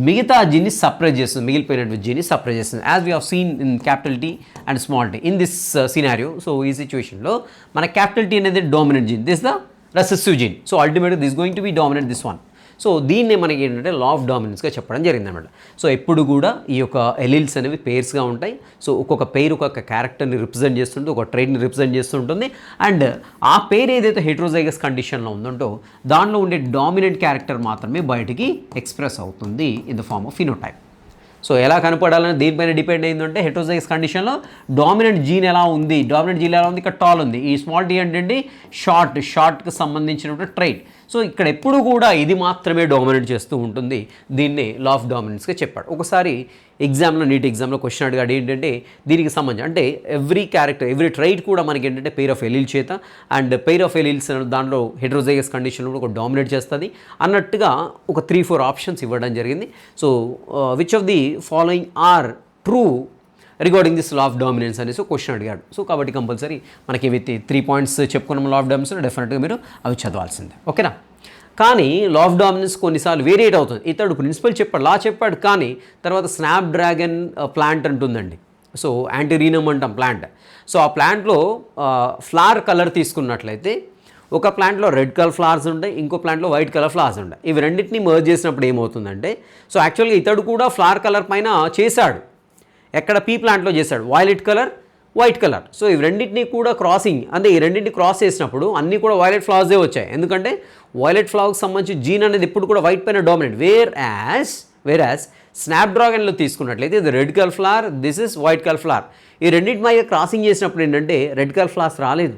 మిగతా జీన్ని సప్రెస్ చేస్తుంది, మిగిలిపోయినటువంటి జీన్ని సప్రెస్ చేస్తుంది. As we have seen in capital T and small t in this scenario. So ఈ సిచ్యువేషన్లో మన క్యాపిటల్ టీ అనేది dominant gene, this the recessive gene. So అల్టిమేట్గా this going to be dominant this one. So దీన్నే మనకి ఏంటంటే law of డామినెన్స్గా చెప్పడం జరిగిందన్నమాట. సో ఎప్పుడు కూడా ఈ యొక్క ఎలిల్స్ అనేవి పేర్స్గా ఉంటాయి. సో ఒక్కొక్క పేరు ఒక్కొక్క క్యారెక్టర్ని రిప్రజెంట్ చేస్తుంటుంది, ఒక ట్రైట్ని రిప్రజెంట్ చేస్తుంటుంది. అండ్ ఆ పేరు ఏదైతే హెట్రోజైగస్ కండిషన్లో ఉందంటో దానిలో ఉండే డామినెంట్ క్యారెక్టర్ మాత్రమే బయటికి ఎక్స్ప్రెస్ అవుతుంది in the form of phenotype. So ఎలా కనపడాలని దేనిపైన డిపెండ్ అయిందంటే హెట్రోజైగస్ కండిషన్లో డామినెంట్ జీన్ ఎలా ఉంది, ఇక్కడ టాల్ ఉంది. ఈ స్మాల్ టీ అంటే షార్ట్కి సంబంధించినటువంటి ట్రైట్. సో ఇక్కడ ఎప్పుడు కూడా ఇది మాత్రమే డామినేట్ చేస్తూ ఉంటుంది. దీన్నే లా ఆఫ్ డామినెన్స్గా చెప్పాడు. ఒకసారి నీట్ ఎగ్జామ్లో క్వశ్చన్ అడిగాడు ఏంటంటే దీనికి సంబంధించి అంటే ఎవ్రీ ట్రైట్ కూడా మనకి ఏంటంటే పెయిర్ ఆఫ్ ఎలిల్ చేత అండ్ పెయిర్ ఆఫ్ ఎలిల్స్ దాంట్లో హెట్రోజైగస్ కండిషన్లో కూడా ఒక డామినేట్ చేస్తుంది అన్నట్టుగా ఒక 3-4 ఆప్షన్స్ ఇవ్వడం జరిగింది. So which of the following are true regarding this law of dominance అనేసి క్వశ్చన్ అడిగాడు. సో కాబట్టి కంపల్సరీ మనకి ఏవైతే 3 points చెప్పుకున్నాం లా ఆఫ్ డామినెన్స్ డెఫినెట్గా మీరు అవి చదవాల్సిందే. ఓకేనా? కానీ లా ఆఫ్ డామినెన్స్ కొన్నిసార్లు వేరియేట్ అవుతుంది. ఇతడు ప్రిన్సిపల్ చెప్పాడు కానీ తర్వాత స్నాప్ డ్రాగన్ ప్లాంట్ అంటుందండి. సో యాంటీరీనమ్ అంటాం ప్లాంట్. సో ఆ ప్లాంట్లో ఫ్లవర్ కలర్ తీసుకున్నట్లయితే ఒక ప్లాంట్లో రెడ్ కలర్ ఫ్లవర్స్ ఉంటాయి, ఇంకో ప్లాంట్లో వైట్ కలర్ ఫ్లవర్స్ ఉంటాయి. ఇవి రెండింటిని మర్జ్ చేసినప్పుడు ఏమవుతుందంటే సో యాక్చువల్గా ఇతడు కూడా ఫ్లవర్ కలర్ పైన చేశాడు. ఎక్కడ? పీ ప్లాంట్లో చేశాడు, వైట్ కలర్. సో ఇవి రెండింటినీ కూడా క్రాసింగ్ అంటే ఈ రెండింటిని క్రాస్ చేసినప్పుడు అన్నీ కూడా వైలెట్ ఫ్లవర్సే వచ్చాయి. ఎందుకంటే వైలెట్ ఫ్లవర్కి సంబంధించి జీన్ అనేది ఎప్పుడు కూడా వైట్ పైన డామినేట్. వేర్ యాజ్ స్నాప్ డ్రాగన్లో తీసుకున్నట్లయితే ఇది red colour flower, this is white colour flower. ఈ రెండింటి మధ్య క్రాసింగ్ చేసినప్పుడు ఏంటంటే రెడ్ కలర్ ఫ్లవర్స్ రాలేదు.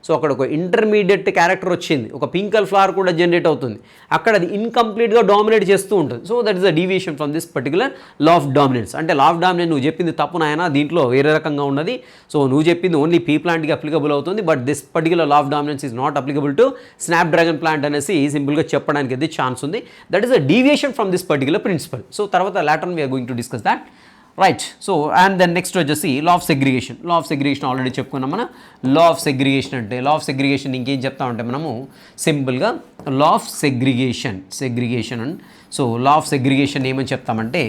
సో అక్కడ ఒక ఇంటర్మీడియట్ క్యారెక్టర్ వచ్చింది, ఒక పింక్ కలర్ ఫ్లవర్ కూడా జనరేట్ అవుతుంది. అక్కడ అది ఇన్కంప్లీట్గా డామినేట్ చేస్తూ ఉంటుంది. So that is the deviation from this particular law of dominance. అంటే లా ఆఫ్ డామినెన్స్ నువ్వు చెప్పింది తప్పు నాయనా, దీంట్లో వేరే రకంగా ఉన్నది. సో నువ్వు చెప్పింది ఓన్లీ పీ ప్లాంట్కి అప్లికబుల్ అవుతుంది, but this particular law of dominance is not applicable to snapdragon plant అనేసి సింపుల్గా చెప్పడానికి అయితే ఛాన్స్ ఉంది. That is the deviation from this particular principle. So తర్వాత later we're going to discuss that. Right. So and then next వచ్చేసి law of segregation already చెప్పుకున్నాం మనం. లా of segregation ఇంకేం చెప్తామంటే మనము సింపుల్గా లా of segregation and so law of segregation ఏమని చెప్తామంటే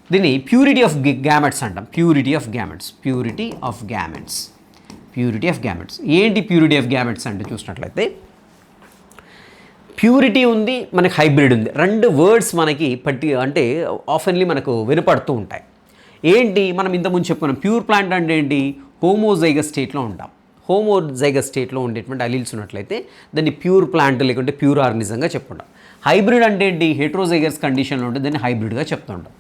దీన్ని ప్యూరిటీ ఆఫ్ గ్యామెట్స్ అంటాం. ప్యూరిటీ ఆఫ్ గ్యామెట్స్ ఏంటి ప్యూరిటీ ఆఫ్ గ్యామెట్స్ అంటే చూసినట్లయితే ప్యూరిటీ ఉంది, మనకి హైబ్రిడ్ ఉంది. రెండు వర్డ్స్ మనకి అంటే ఆఫెన్లీ మనకు వినపడుతూ ఉంటాయి. ఏంటి మనం ఇంతకుముందు చెప్పుకున్నాం, ప్యూర్ ప్లాంట్ అంటే ఏంటి, హోమోజైగస్ స్టేట్లో ఉంటాం. హోమోజైగస్ స్టేట్లో ఉండేటువంటి అలీల్స్ ఉన్నట్లయితే దాన్ని ప్యూర్ ప్లాంట్ లేకుంటే ప్యూర్ ఆర్గనిజంగా చెప్పుకుంటాం. హైబ్రిడ్ అంటే ఏంటి, హెట్రోజైగస్ కండిషన్లో ఉంటే దాన్ని హైబ్రిడ్గా చెప్తుంటాం.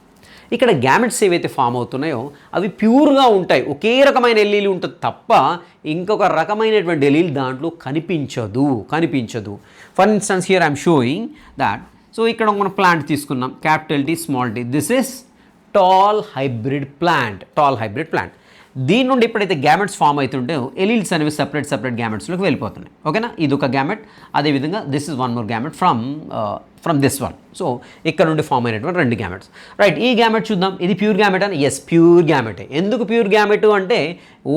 ఇక్కడ గ్యామెట్స్ ఏవైతే ఫామ్ అవుతున్నాయో అవి ప్యూర్గా ఉంటాయి, ఒకే రకమైన ఎల్లీలు ఉంటుంది తప్ప ఇంకొక రకమైనటువంటి ఎల్లీలు దాంట్లో కనిపించదు. For instance here I'm showing that. So ఇక్కడ మనం ప్లాంట్ తీసుకున్నాం, capital T small T, this is tall hybrid plant. దీని నుండి ఎప్పుడైతే గ్యామెట్స్ ఫామ్ అవుతుంటే ఎలీల్స్ అనేవి సపరేట్ గ్యామెట్స్లోకి వెళ్ళిపోతున్నాయి. ఓకేనా, ఇది ఒక గ్యామెట్. అదేవిధంగా this is one more gamete from this one. So ఇక్కడ నుండి ఫామ్ అయినటువంటి రెండు గ్యామెట్స్. రైట్, ఈ గ్యామెట్ చూద్దాం. ఇది ప్యూర్ గ్యామెట్ అని? ఎస్, ప్యూర్ గ్యామెటే. ఎందుకు ప్యూర్ గ్యామెట్ అంటే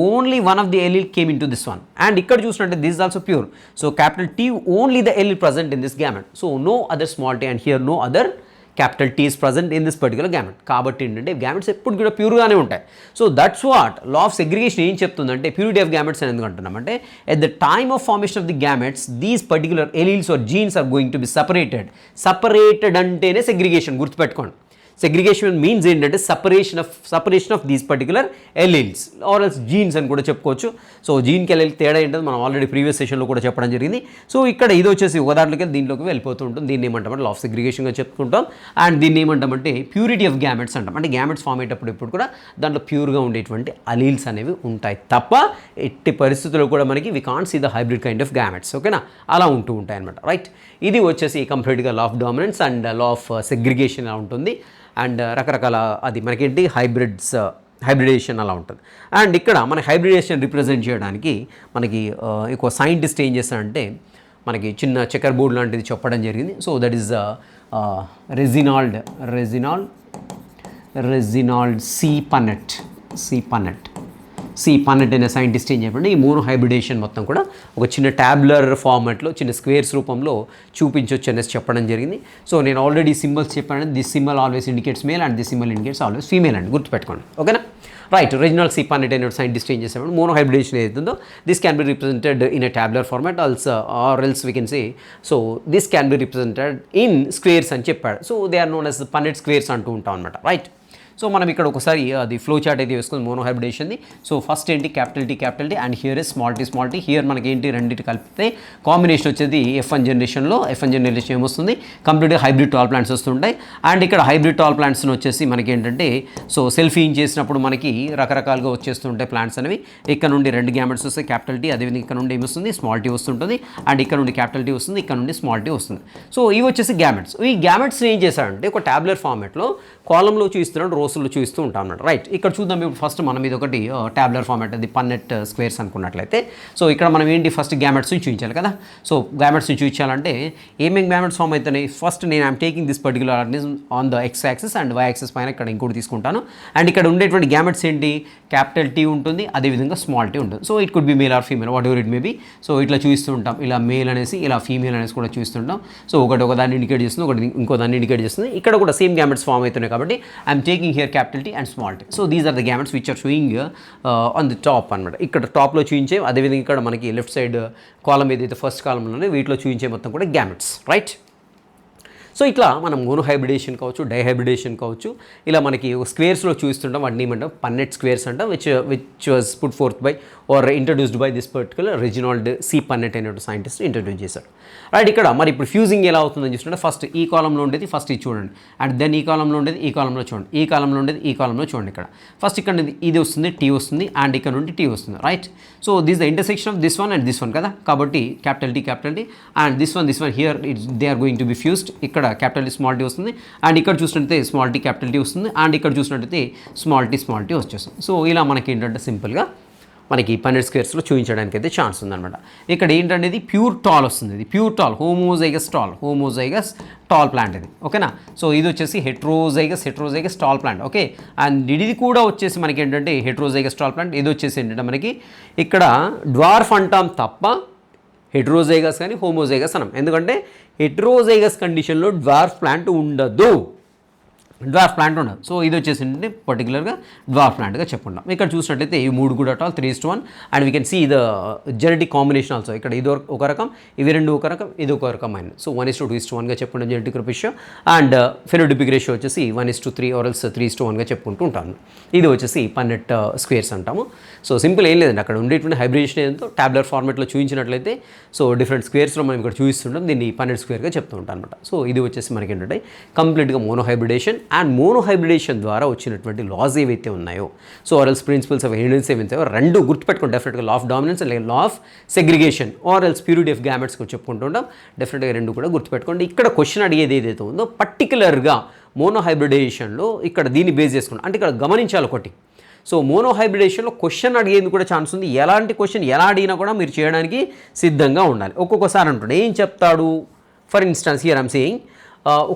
only one of the allele came into this one. అండ్ ఇక్కడ చూసినట్టే this is also pure. So capital T only the allele present in this gamete. So no other small t and here no other capital T is present in this particular gamete. కాబట్టి ఏంటంటే gametes ఎప్పుడు కూడా ప్యూర్గానే ఉంటాయి. So that's what law of segregation ఏం చెప్తుందంటే, purity of gametes అని ఎందుకు అంటున్నామంటే, at the time of formation of the gametes these particular alleles or genes are going to be separated అంటేనే సెగ్రిగేషన్. గుర్తుపెట్టుకోండి, సెగ్రిగేషన్ మీన్స్ ఏంటంటే separation of these particular alleles or else genes అని కూడా చెప్పుకోవచ్చు. So జీన్కి ఎలీల్ తేడా ఏంటో మనం ఆల్రెడీ ప్రీవియస్ సెషన్లో కూడా చెప్పడం జరిగింది. సో ఇక్కడ ఇది వచ్చేసి ఒక దాంట్లోకి దీంట్లోకి వెళ్ళిపోతూ ఉంటుంది. దీన్ని ఏమంటామంటే లా ఆఫ్ సెగ్రిగేషన్గా చెప్పుకుంటాం. అండ్ దీన్ని ఏమంటామంటే ప్యూరిటీ ఆఫ్ గ్యామెట్స్ అంటాం. అంటే గ్యామెట్స్ ఫామ్ అయ్యేటప్పుడు ఇప్పుడు కూడా దాంట్లో ప్యూర్గా ఉండేటువంటి అలీల్స్ అనేవి ఉంటాయి తప్ప ఎట్టి పరిస్థితుల్లో కూడా మనకి we can't see the hybrid kind of gametes. ఓకేనా, అలా ఉంటూ ఉంటాయి అనమాట. రైట్, ఇది వచ్చేసి కంప్లీట్గా law of dominance and law of segregation అలా ఉంటుంది. అండ్ రకరకాల అది మనకేంటి హైబ్రిడేషన్ అలా ఉంటుంది. అండ్ ఇక్కడ మన హైబ్రిడేషన్ రిప్రజెంట్ చేయడానికి మనకి ఎక్కువ సైంటిస్ట్ ఏం చేస్తారంటే మనకి చిన్న చెక్కర్ బోర్డ్ లాంటిది చెప్పడం జరిగింది. So that is Reginald C Punnett అనే సైంటిస్ట్ ఏం చెప్పండి, ఈ మోనో హైబ్రిడేషన్ మొత్తం కూడా ఒక చిన్న ట్యాబ్లర్ ఫార్మాట్లో చిన్న స్క్వేర్స్ రూపంలో చూపించవచ్చు అనేసి చెప్పడం జరిగింది. సో నేను ఆల్రెడీ సింబల్స్ చెప్పాను, this symbol always indicates male and this symbol indicates always female అండి, గుర్తుపెట్టుకోండి. ఓకేనా, రైట్. రెజినాల్డ్ సి పన్నెట్ అనే సైంటిస్ట్ ఏం చేసాడు, మోనో హైబ్రిడేషన్ ఏదైతుందో this can be represented in a tabular format or else we can say so this can be represented in squares అని చెప్పాడు. So they are known as Punnett squares అంటూ ఉంటాం అనమాట. Right, so మనం ఇక్కడ ఒకసారి అది ఫ్లో చార్ట్ అయితే వేసుకుంది మోనో హైబ్రిడేషన్ది. సో ఫస్ట్ ఏంటి capital T and here is small T. Here మనకి ఏంటి రెండింటి కలిపితే కాంబినేషన్ వచ్చేది F1 జనరేషన్లో ఏమొస్తుంది, కంప్లీట్గా హైబ్రిడ్ టాల్ ప్లాంట్స్ వస్తుంటాయి. అండ్ ఇక్కడ హైబ్రిడ్ టాల్ ప్లాంట్స్ని వచ్చేసి మనకి ఏంటంటే సో సెల్ఫీయింగ్ చేసినప్పుడు మనకి రకరకాలుగా వచ్చేస్తుంటాయి ప్లాంట్స్ అనేవి. ఇక్కడ నుండి రెండు గ్యామెట్స్ వస్తాయి, క్యాపిటల్ టీ, అదేవిధంగా ఇక్కడ నుండి ఏమొస్తుంది స్మాల్ టీ వస్తుంటుంది. అండ్ ఇక్కడ నుండి క్యాపిటల్ టీ వస్తుంది, ఇక్కడ నుండి స్మాల్ టీ వస్తుంది. సో ఇవి వచ్చేసి గ్యామెట్స్. ఈ గ్యామెట్స్ ఏం చేశాడంటే ఒక ట్యాబ్లెట్ ఫార్మాట్లో కాలంలో చూస్తున్నాడు, రోసుల్లో చూస్తూ ఉంటాం అన్నమాట. రైట్, ఇక్కడ చూద్దాం. ఇప్పుడు ఫస్ట్ మనం ఇది ఒకటి ట్యాబ్లర్ ఫార్మాట్, అది పన్నెట్ స్క్వేర్స్ అనుకున్నట్లయితే సో ఇక్కడ మనం ఏంటి ఫస్ట్ గ్యామెట్స్ని చూపించాలి కదా. సో గ్యామెట్స్ని చూపించాలంటే ఏమేమి గ్యామెట్స్ ఫామ్ అవుతున్నాయి, ఫస్ట్ నేను I'm taking this particular organism on the X axis and Y axis పైన ఇక్కడ ఇంకోటి తీసుకుంటాను. అండ్ ఇక్కడ ఉండేటువంటి గ్యామెట్స్ ఏంటి, క్యాపిటల్ టీ ఉంటుంది, అదేవిధంగా స్మాల్ టీ ఉంటుంది. So it could be male or female, what ever it may be. So ఇట్లా చూస్తూ ఉంటాం, ఇలా మేల్ అనేసి ఇలా ఫీమేల్ అనేసి కూడా చూస్తుంటాం. సో ఒక దాన్ని ఇండికేట్ చేస్తుంది, ఒకటి ఇంకో దాన్ని ఇండికేట్ చేస్తుంది. ఇక్కడ కూడా సేమ్ గ్యామెట్స్ ఫామ్ అవుతున్నాయి కాబట్టి I'm taking here capital T and small T. So these are the gametes which are showing on the top అనమాట. ఇక్కడ టాప్లో చూపించే, అదేవిధంగా ఇక్కడ మనకి లెఫ్ట్ సైడ్ కాలం ఏదైతే ఫస్ట్ కాలంలోనే వీటిలో చూపించే మొత్తం కూడా గ్యామెట్స్. రైట్, సో ఇట్లా మనం మోనో హైబ్రిడేషన్ కావచ్చు, డైహైబ్రిడేషన్ కావచ్చు, ఇలా మనకి స్క్వేర్స్లో చూస్తుంటాం. వాటిని ఏమంటాం పన్నెట్ స్క్వేర్స్ అంటాం, which was put forth by or introduced by this particular Reginald C Punnett అనేటువంటి సైంటిస్ట్ ఇంట్రడ్యూస్ చేశాడు. రైట్, ఇక్కడ మరి ఇప్పుడు ఫ్యూజింగ్ ఎలా అవుతుందని చూస్తుంటే ఫస్ట్ ఈ కాలంలో ఉండేది ఫస్ట్ ఇది చూడండి, అండ్ దెన్ ఈ కాలంలో ఉండేది ఈ కాలంలో చూడండి, ఈ కాలంలో ఉండేది ఈ కాలంలో చూడండి. ఇక్కడ ఫస్ట్ ఇక్కడ ఇది వస్తుంది, టీ వస్తుంది, అండ్ ఇక్కడ నుండి టీ వస్తుంది. Right, so this the intersection of this one and this one కదా. కాబట్టి capital T and this one here they are going to be fused. ఇక్కడ క్యాపిటల్ టీ స్మాల్ టీ వస్తుంది, అండ్ ఇక్కడ చూసినట్టయితే స్మాల్ టీ క్యాపిటల్ టీ వస్తుంది, and ఇక్కడ చూసినట్టయితే small tea వచ్చేస్తుంది. సో ఇలా మనకి ఏంటంటే సింపుల్గా మనకి పన్నెట్ స్క్వేర్స్లో చూపించడానికి అయితే ఛాన్స్ ఉందన్నమాట. ఇక్కడ ఏంటంటే ఇది ప్యూర్ టాల్ వస్తుంది, ఇది pure tall homozygous tall plant ఇది. ఓకేనా, సో ఇది వచ్చేసి heterozygous tall plant. Okay, and ఇది కూడా వచ్చేసి మనకి ఏంటంటే హెట్రోజైగస్ టాల్ ప్లాంట్. ఇది వచ్చేసి ఏంటంటే మనకి ఇక్కడ డ్వార్ఫ్ అంటాం తప్ప హెట్రోజైగస్ కానీ హోమోజైగస్ అనం. ఎందుకంటే హెట్రోజైగస్ కండిషన్లో డ్వార్ఫ్ ప్లాంట్ ఉండదు. డ్వార్ఫ్ ప్లాంట్ ఉండదు. సో ఇది వచ్చేసి పర్టికులర్గా డ్వార్ఫ్ ప్లాంట్గా చెప్పుకుంటాం. ఇక్కడ చూసినట్లయితే ఈ 3 కూడా tall 3:1 and we can see the genetic combination also. ఇక్కడ ఇది ఒక రకం, ఇవి 2 ఒక రకం, ఇది ఒక రకం అయిన. సో 1:2:1గా చెప్పుకుంటాం జెనెటిక్ రేషియో. అండ్ ఫెనోటిపిక్ రేషియో వచ్చేసి 1:3 ఆర్ ఎల్స్ 3:1గా చెప్పుకుంటూ ఉంటాను. ఇది వచ్చేసి పన్నెట్ స్క్వేర్స్ అంటాము. సో సింపుల్ ఏం లేదండి, అక్కడ ఉండేటువంటి హైబ్రిడేషన్ ఏంటో టాబ్లర్ ఫార్మాట్లో చూపించినట్లయితే సో డిఫరెంట్ స్క్వేర్స్లో మనం ఇక్కడ చూపిస్తుంటాం, దీన్ని పన్నెట్ స్క్వేర్గా చెప్తూ ఉంటాం అనమాట. సో ఇది వచ్చేసి మనకి ఏంటంటే కంప్లీట్గా మోనోహైబ్రిడేషన్. అండ్ మోనోహైబ్రిడేషన్ ద్వారా వచ్చినటువంటి లాస్ ఏవైతే ఉన్నాయో, సో ఆర్ఎల్స్ ప్రిన్సిపల్స్ ఆఫ్ హెరిడిటరీ ఏవైతే రెండు గుర్తుపెట్టుకోండి డెఫినెట్గా, లా ఆఫ్ డామినెన్స్ లేదా law of segregation or else purity of gametes చెప్పుకుంటుంటాం. డెఫినెట్గా 2 కూడా గుర్తుపెట్టుకోండి. ఇక్కడ క్వశ్చన్ అడిగేది ఏదైతే ఉందో పర్టికులర్గా మోనోహైబ్రిడేషన్లో ఇక్కడ దీన్ని బేస్ చేసుకున్నాం అంటే ఇక్కడ గమనించాలి ఒకటి. సో మోనోహైబ్రిడేషన్లో క్వశ్చన్ అడిగేందుకు కూడా ఛాన్స్ ఉంది. ఎలాంటి క్వశ్చన్ ఎలా అడిగినా కూడా మీరు చేయడానికి సిద్ధంగా ఉండాలి. ఒక్కొక్కసారి అంటుండే ఏం చెప్తాడు, for instance here I'm saying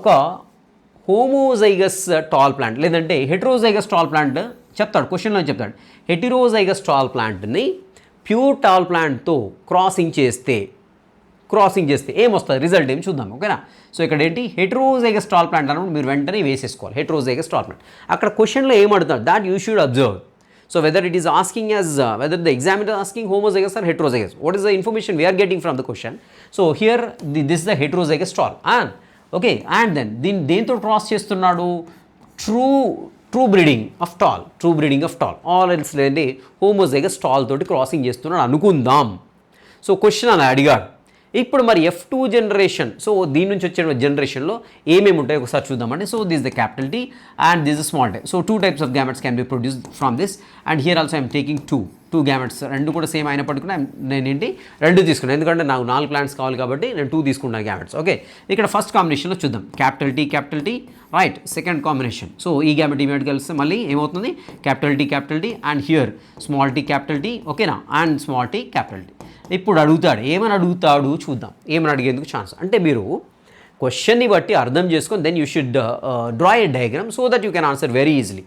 ఒక హోమోజైగస్ టాల్ ప్లాంట్ లేదంటే హెటరోజైగస్ టాల్ ప్లాంట్ చెప్తాడు, క్వశ్చన్లో చెప్తాడు. హెటరోజైగస్ టాల్ ప్లాంట్ని ప్యూర్ టాల్ ప్లాంట్తో క్రాసింగ్ చేస్తే ఏమొస్తుంది, రిజల్ట్ ఏం చూద్దాం. ఓకేనా. సో ఇక్కడ ఏంటి హెటరోజైగస్ టాల్ ప్లాంట్ అన్నప్పుడు మీరు వెంటనే వేసేసుకోవాలి హెటరోజైగస్ టాల్ ప్లాంట్. అక్కడ క్వశ్చన్లో ఏమడుతాడు, that you should observe. So whether it is asking as whether the examiner is asking homozygous or heterozygous, what is the information we are getting from the question? So here this is the heterozygous stall and okay, and then దేంతో cross చేస్తున్నాడు, true breeding of tall all else లేదంటే homozygous tall తోటి crossing చేస్తున్నాడు అనుకుందాం. So question అలా అడిగాడు. ఇప్పుడు మరి F2 జనరేషన్, సో దీని నుంచి వచ్చే జనరేషన్లో ఏమేమి ఉంటాయి ఒకసారి చూద్దామండి. So this the capital T and this the small T. So 2 types of gametes can be produced from this and here also I am taking 2 gametes. 2 కూడా సేమ్ అయినప్పటికీ నేను ఏంటి 2 తీసుకున్నాను, ఎందుకంటే నాకు 4 ప్లాంట్స్ కావాలి కాబట్టి నేను 2 తీసుకున్నాను గ్యామెట్స్. ఓకే, ఇక్కడ ఫస్ట్ కాంబినేషన్లో చూద్దాం capital T right. Second combination, so ఈ గ్యామెట్ ఈమెట్ కలిస్తే మళ్ళీ ఏమవుతుంది capital T and here small T capital T. ఓకేనా, and small T capital T. ఇప్పుడు అడుగుతాడు, ఏమని అడుగుతాడు చూద్దాం, ఏమని అడిగేందుకు ఛాన్స్ అంటే మీరు క్వశ్చన్ని బట్టి అర్థం చేసుకొని then you should draw a diagram so that you can answer very easily.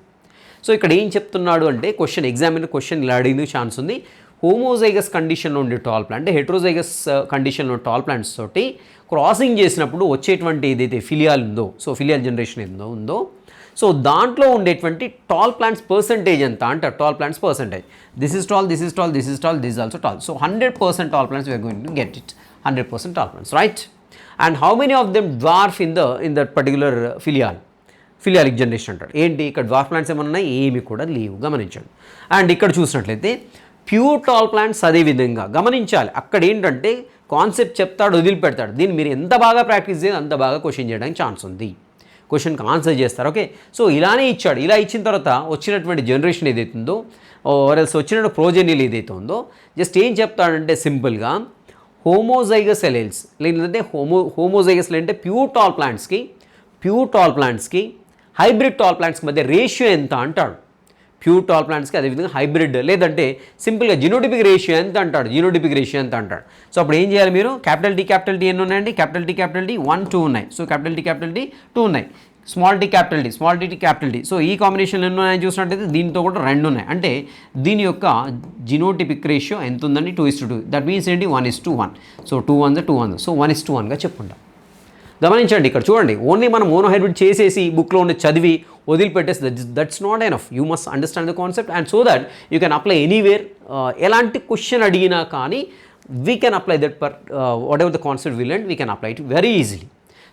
So ఇక్కడ ఏం చెప్తున్నాడు అంటే క్వశ్చన్ ఇలా అడిగేందుకు ఛాన్స్ ఉంది. హోమోజైగస్ కండిషన్లో ఉండే టాల్ ప్లాంట్ అంటే హెటరోజైగస్ కండిషన్లో టాల్ ప్లాంట్స్ తోటి క్రాసింగ్ చేసినప్పుడు వచ్చేటువంటి ఏదైతే ఫిలియాల్ ఉందో, సో ఫిలియాల్ జనరేషన్ ఏదో ఉందో, సో దాంట్లో ఉండేటువంటి టాల్ ప్లాంట్స్ పర్సంటేజ్ ఎంత అంటే tall plants percentage, this is tall, this also tall. So 100% tall plants we're going to get it, 100% tall plants right. And how many of them dwarf in that particular filial generation అంటాడు. ఏంటి ఇక్కడ dwarf plants ఏమన్నా ఉన్నాయి, ఏమి కూడా లేవు, గమనించండి. And ఇక్కడ చూసినట్లయితే ప్యూర్ టాల్ ప్లాంట్స్ అదేవిధంగా గమనించాలి. అక్కడ ఏంటంటే కాన్సెప్ట్ చెప్తాడు, వదిలిపెడతాడు. దీన్ని మీరు ఎంత బాగా ప్రాక్టీస్ చేయాలి అంత బాగా క్వశ్చన్ చేయడానికి ఛాన్స్ ఉంది, క్వశ్చన్కి ఆన్సర్ చేస్తారు. ఓకే, సో ఇలానే ఇచ్చాడు. ఇలా ఇచ్చిన తర్వాత వచ్చినటువంటి జనరేషన్ ఏదైతే ఉందో ఆర్ఎల్స్ వచ్చినటువంటి ప్రోజెనిల్ ఏదైతే ఉందో జస్ట్ ఏం చెప్తాడంటే సింపుల్గా హోమోజైగస్ ఎలెల్స్ లేదంటే హోమోజైగస్లు అంటే ప్యూర్ టాల్ ప్లాంట్స్కి హైబ్రిడ్ టాల్ ప్లాంట్స్కి మధ్య రేషియో ఎంత అంటాడు. ప్యూర్ టాల్ ప్లాంట్స్కి అదేవిధంగా హైబ్రిడ్ లేదంటే సింపుల్గా జినోటిపిక్ రేషియో ఎంత అంటాడు. సో అప్పుడు ఏం చేయాలి మీరు క్యాపిటల్ T ఎన్ని ఉన్నాయండి, క్యాపిటల్ T 1 2 ఉన్నాయి. సో క్యాపిటల్ T 2 ఉన్నాయి. Small T capital T. So ఈ కాంబినేషన్ ఎన్ని ఉన్నాయని చూసినట్టయితే దీంతో కూడా 2 ఉన్నాయి. అంటే దీని యొక్క జినోటిపిక్ రేషియో ఎంత ఉందండి 2:2. దట్ మీన్స్ ఏంటి 1:1. సో 2 1 2 1. సో 1:1గా చెప్పుకుంటాం. గమనించండి ఇక్కడ చూడండి, ఓన్లీ మనం మోనోహైబ్రిడ్ చేసేసి బుక్లో ఉన్న చదివి వదిలిపెట్టేసి that's not enough. You must understand the concept and so that you can apply anywhere. ఎలాంటి క్వశ్చన్ అడిగినా కానీ we can apply that whatever the concept will and we can apply it very easily.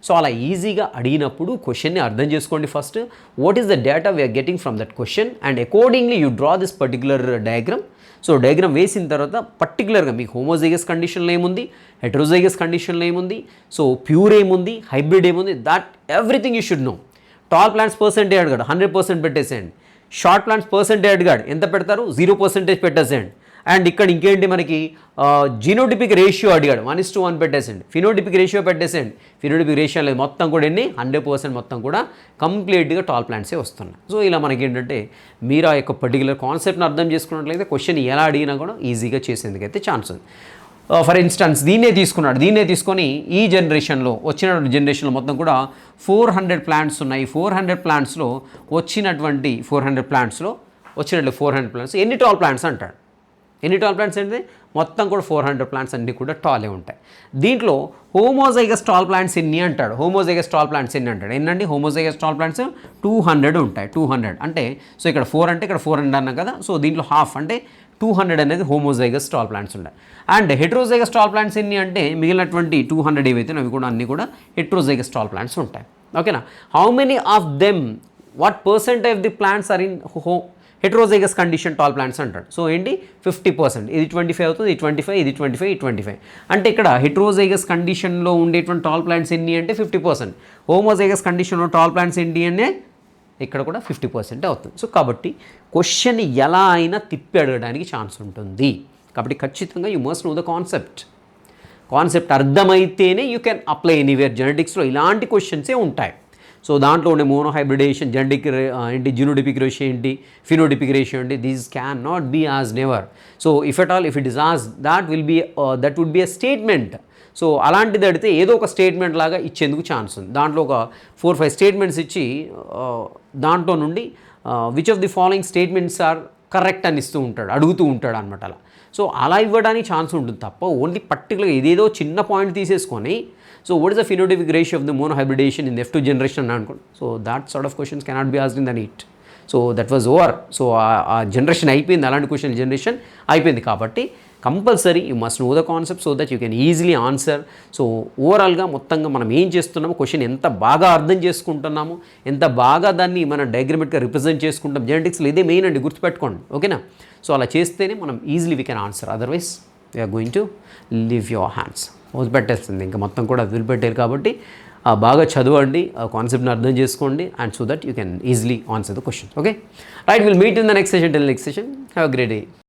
So అలా ఈజీగా అడిగినప్పుడు క్వశ్చన్ని అర్థం చేసుకోండి. First what is the data we're getting from that question and accordingly you draw this particular diagram. So diagram వేసిన తర్వాత పర్టికులర్గా మీకు హోమోజైగస్ కండిషన్లో ఏముంది, హెటరోజైగస్ కండిషన్లో ఏముంది, సో ప్యూర్ ఏముంది, హైబ్రిడ్ ఏముంది, that everything you should know. Tall plants percentage అడిగాడు 100% పెట్టేసేయండి. షార్ట్ ప్లాంట్స్ పర్సెంటేజ్ అడిగాడు ఎంత పెడతారు 0% పెట్టేసేయండి. అండ్ ఇక్కడ ఇంకేంటి మనకి జీనోటిపిక్ రేషియో అడిగాడు 1:1 పెట్టేసేయండి. ఫినోటిపిక్ రేషియో పెట్టేసేయండి. ఫినోటిపిక్ రేషియో లేదు, మొత్తం కూడా ఎన్ని 100% మొత్తం కూడా కంప్లీట్గా టాల్ ప్లాంట్సే వస్తున్నాయి. సో ఇలా మనకి ఏంటంటే మీరు ఆ యొక్క పర్టికులర్ కాన్సెప్ట్ని అర్థం చేసుకున్నట్లయితే క్వశ్చన్ ఎలా అడిగినా కూడా ఈజీగా చేసేందుకైతే ఛాన్స్ ఉంది. ఫర్ ఇన్స్టెన్స్ దీన్నే తీసుకొని ఈ జనరేషన్లో వచ్చినటువంటి జనరేషన్లో మొత్తం కూడా 400 ప్లాంట్స్ ఉన్నాయి. 400 ప్లాంట్స్లో వచ్చినటువంటి 400 ప్లాంట్స్ ఎన్ని టాల్ ప్లాంట్స్ అంటాడు. ఎన్ని టాల్ ప్లాంట్స్ అంటే మొత్తం కూడా 400 ప్లాంట్స్ అన్నీ కూడా టాలే ఉంటాయి. దీంట్లో హోమోజైగస్ టాల్ ప్లాంట్స్ ఎన్ని అంటాడు, హోమోజైగస్ టాల్ ప్లాంట్స్ ఎన్ని అంటాడు. ఏంటండి హోమోజైగస్ టాల్ ప్లాంట్స్ 200 ఉంటాయి. 200 అంటే సో ఇక్కడ 4 అంటే ఇక్కడ 400 అన్నాం కదా, సో దీంట్లో హాఫ్ అంటే 200 అనేది హోమోజైగస్ టాల్ ప్లాంట్స్ ఉన్నాయి. అండ్ హెట్రోజైగస్ టాల్ ప్లాంట్స్ ఎన్ని అంటే మిగిలినటువంటి 200 ఏవైతే అవి కూడా అన్నీ కూడా హెట్రోజైగస్ టాల్ ప్లాంట్స్ ఉంటాయి. ఓకేనా. How many of them, what percent of the plants are in heterozygous condition tall plants అంటాడు. సో ఏంటి 50%, ఇది 25 అవుతుంది, ఇది 25, ఇది 25, ఇది 25. అంటే ఇక్కడ హెట్రోజైగస్ కండిషన్లో ఉండేటువంటి టాల్ ప్లాంట్స్ ఎన్ని అంటే 50%, హోమోజైగస్ కండిషన్లో టాల్ ప్లాంట్స్ ఏంటి అంటే ఇక్కడ కూడా 50% అవుతుంది. సో కాబట్టి క్వశ్చన్ ఎలా అయినా తిప్పి అడగడానికి ఛాన్స్ ఉంటుంది. కాబట్టి ఖచ్చితంగా you must know the concept అర్థమైతేనే యూ కెన్ అప్లై ఎనీవేర్. జెనెటిక్స్లో ఇలాంటి క్వశ్చన్సే ఉంటాయి. సో దాంట్లో ఉండే మోనోహైబ్రిడేషన్, జెనెటిక్ ఏంటి, జినోటిపిక్ రేషియో ఏంటి, ఫినోటిపిక్ రేషియో ఏంటి, these can not be as never. So if at all if it is as that would be a statement. So అలాంటిది అడిగితే ఏదో ఒక స్టేట్మెంట్ లాగా ఇచ్చేందుకు ఛాన్స్ ఉంది. దాంట్లో ఒక 4-5 స్టేట్మెంట్స్ ఇచ్చి దాంట్లో నుండి which of the following statements are correct అని అడుగుతూ ఉంటాడు అనమాట. అలా సో అలా ఇవ్వడానికి ఛాన్స్ ఉంటుంది తప్ప ఓన్లీ పర్టికులర్గా ఏదేదో చిన్న పాయింట్ తీసేసుకొని so what is the phenotypic ratio of the monohybridization in F2 generation అని అనుకోండి. So that sort of questions cannot be asked in the NEET. So that was over. So ఆ generation అయిపోయింది, అలాంటి question generation అయిపోయింది. కాబట్టి compulsory you must know the concept so that you can easily answer. So ఓవరాల్గా మొత్తంగా మనం ఏం చేస్తున్నాము, క్వశ్చన్ ఎంత బాగా అర్థం చేసుకుంటున్నాము, ఎంత బాగా దాన్ని మనం డయాగ్రమెటిక్గా రిప్రజెంట్ చేసుకుంటాం. జెనెటిక్స్లో ఇదే మెయిన్ అండి, గుర్తుపెట్టుకోండి. ఓకేనా. సో అలా చేస్తేనే మనం easily we can answer, otherwise we are going to leave your hands. వదిలిపెట్టేస్తుంది ఇంకా మొత్తం కూడా వదిలిపెట్టారు. కాబట్టి బాగా చదవండి, ఆ కాన్సెప్ట్ని అర్థం చేసుకోండి, and so that you can easily answer the question. Okay right, will meet in the next session. Till next session, have a great day.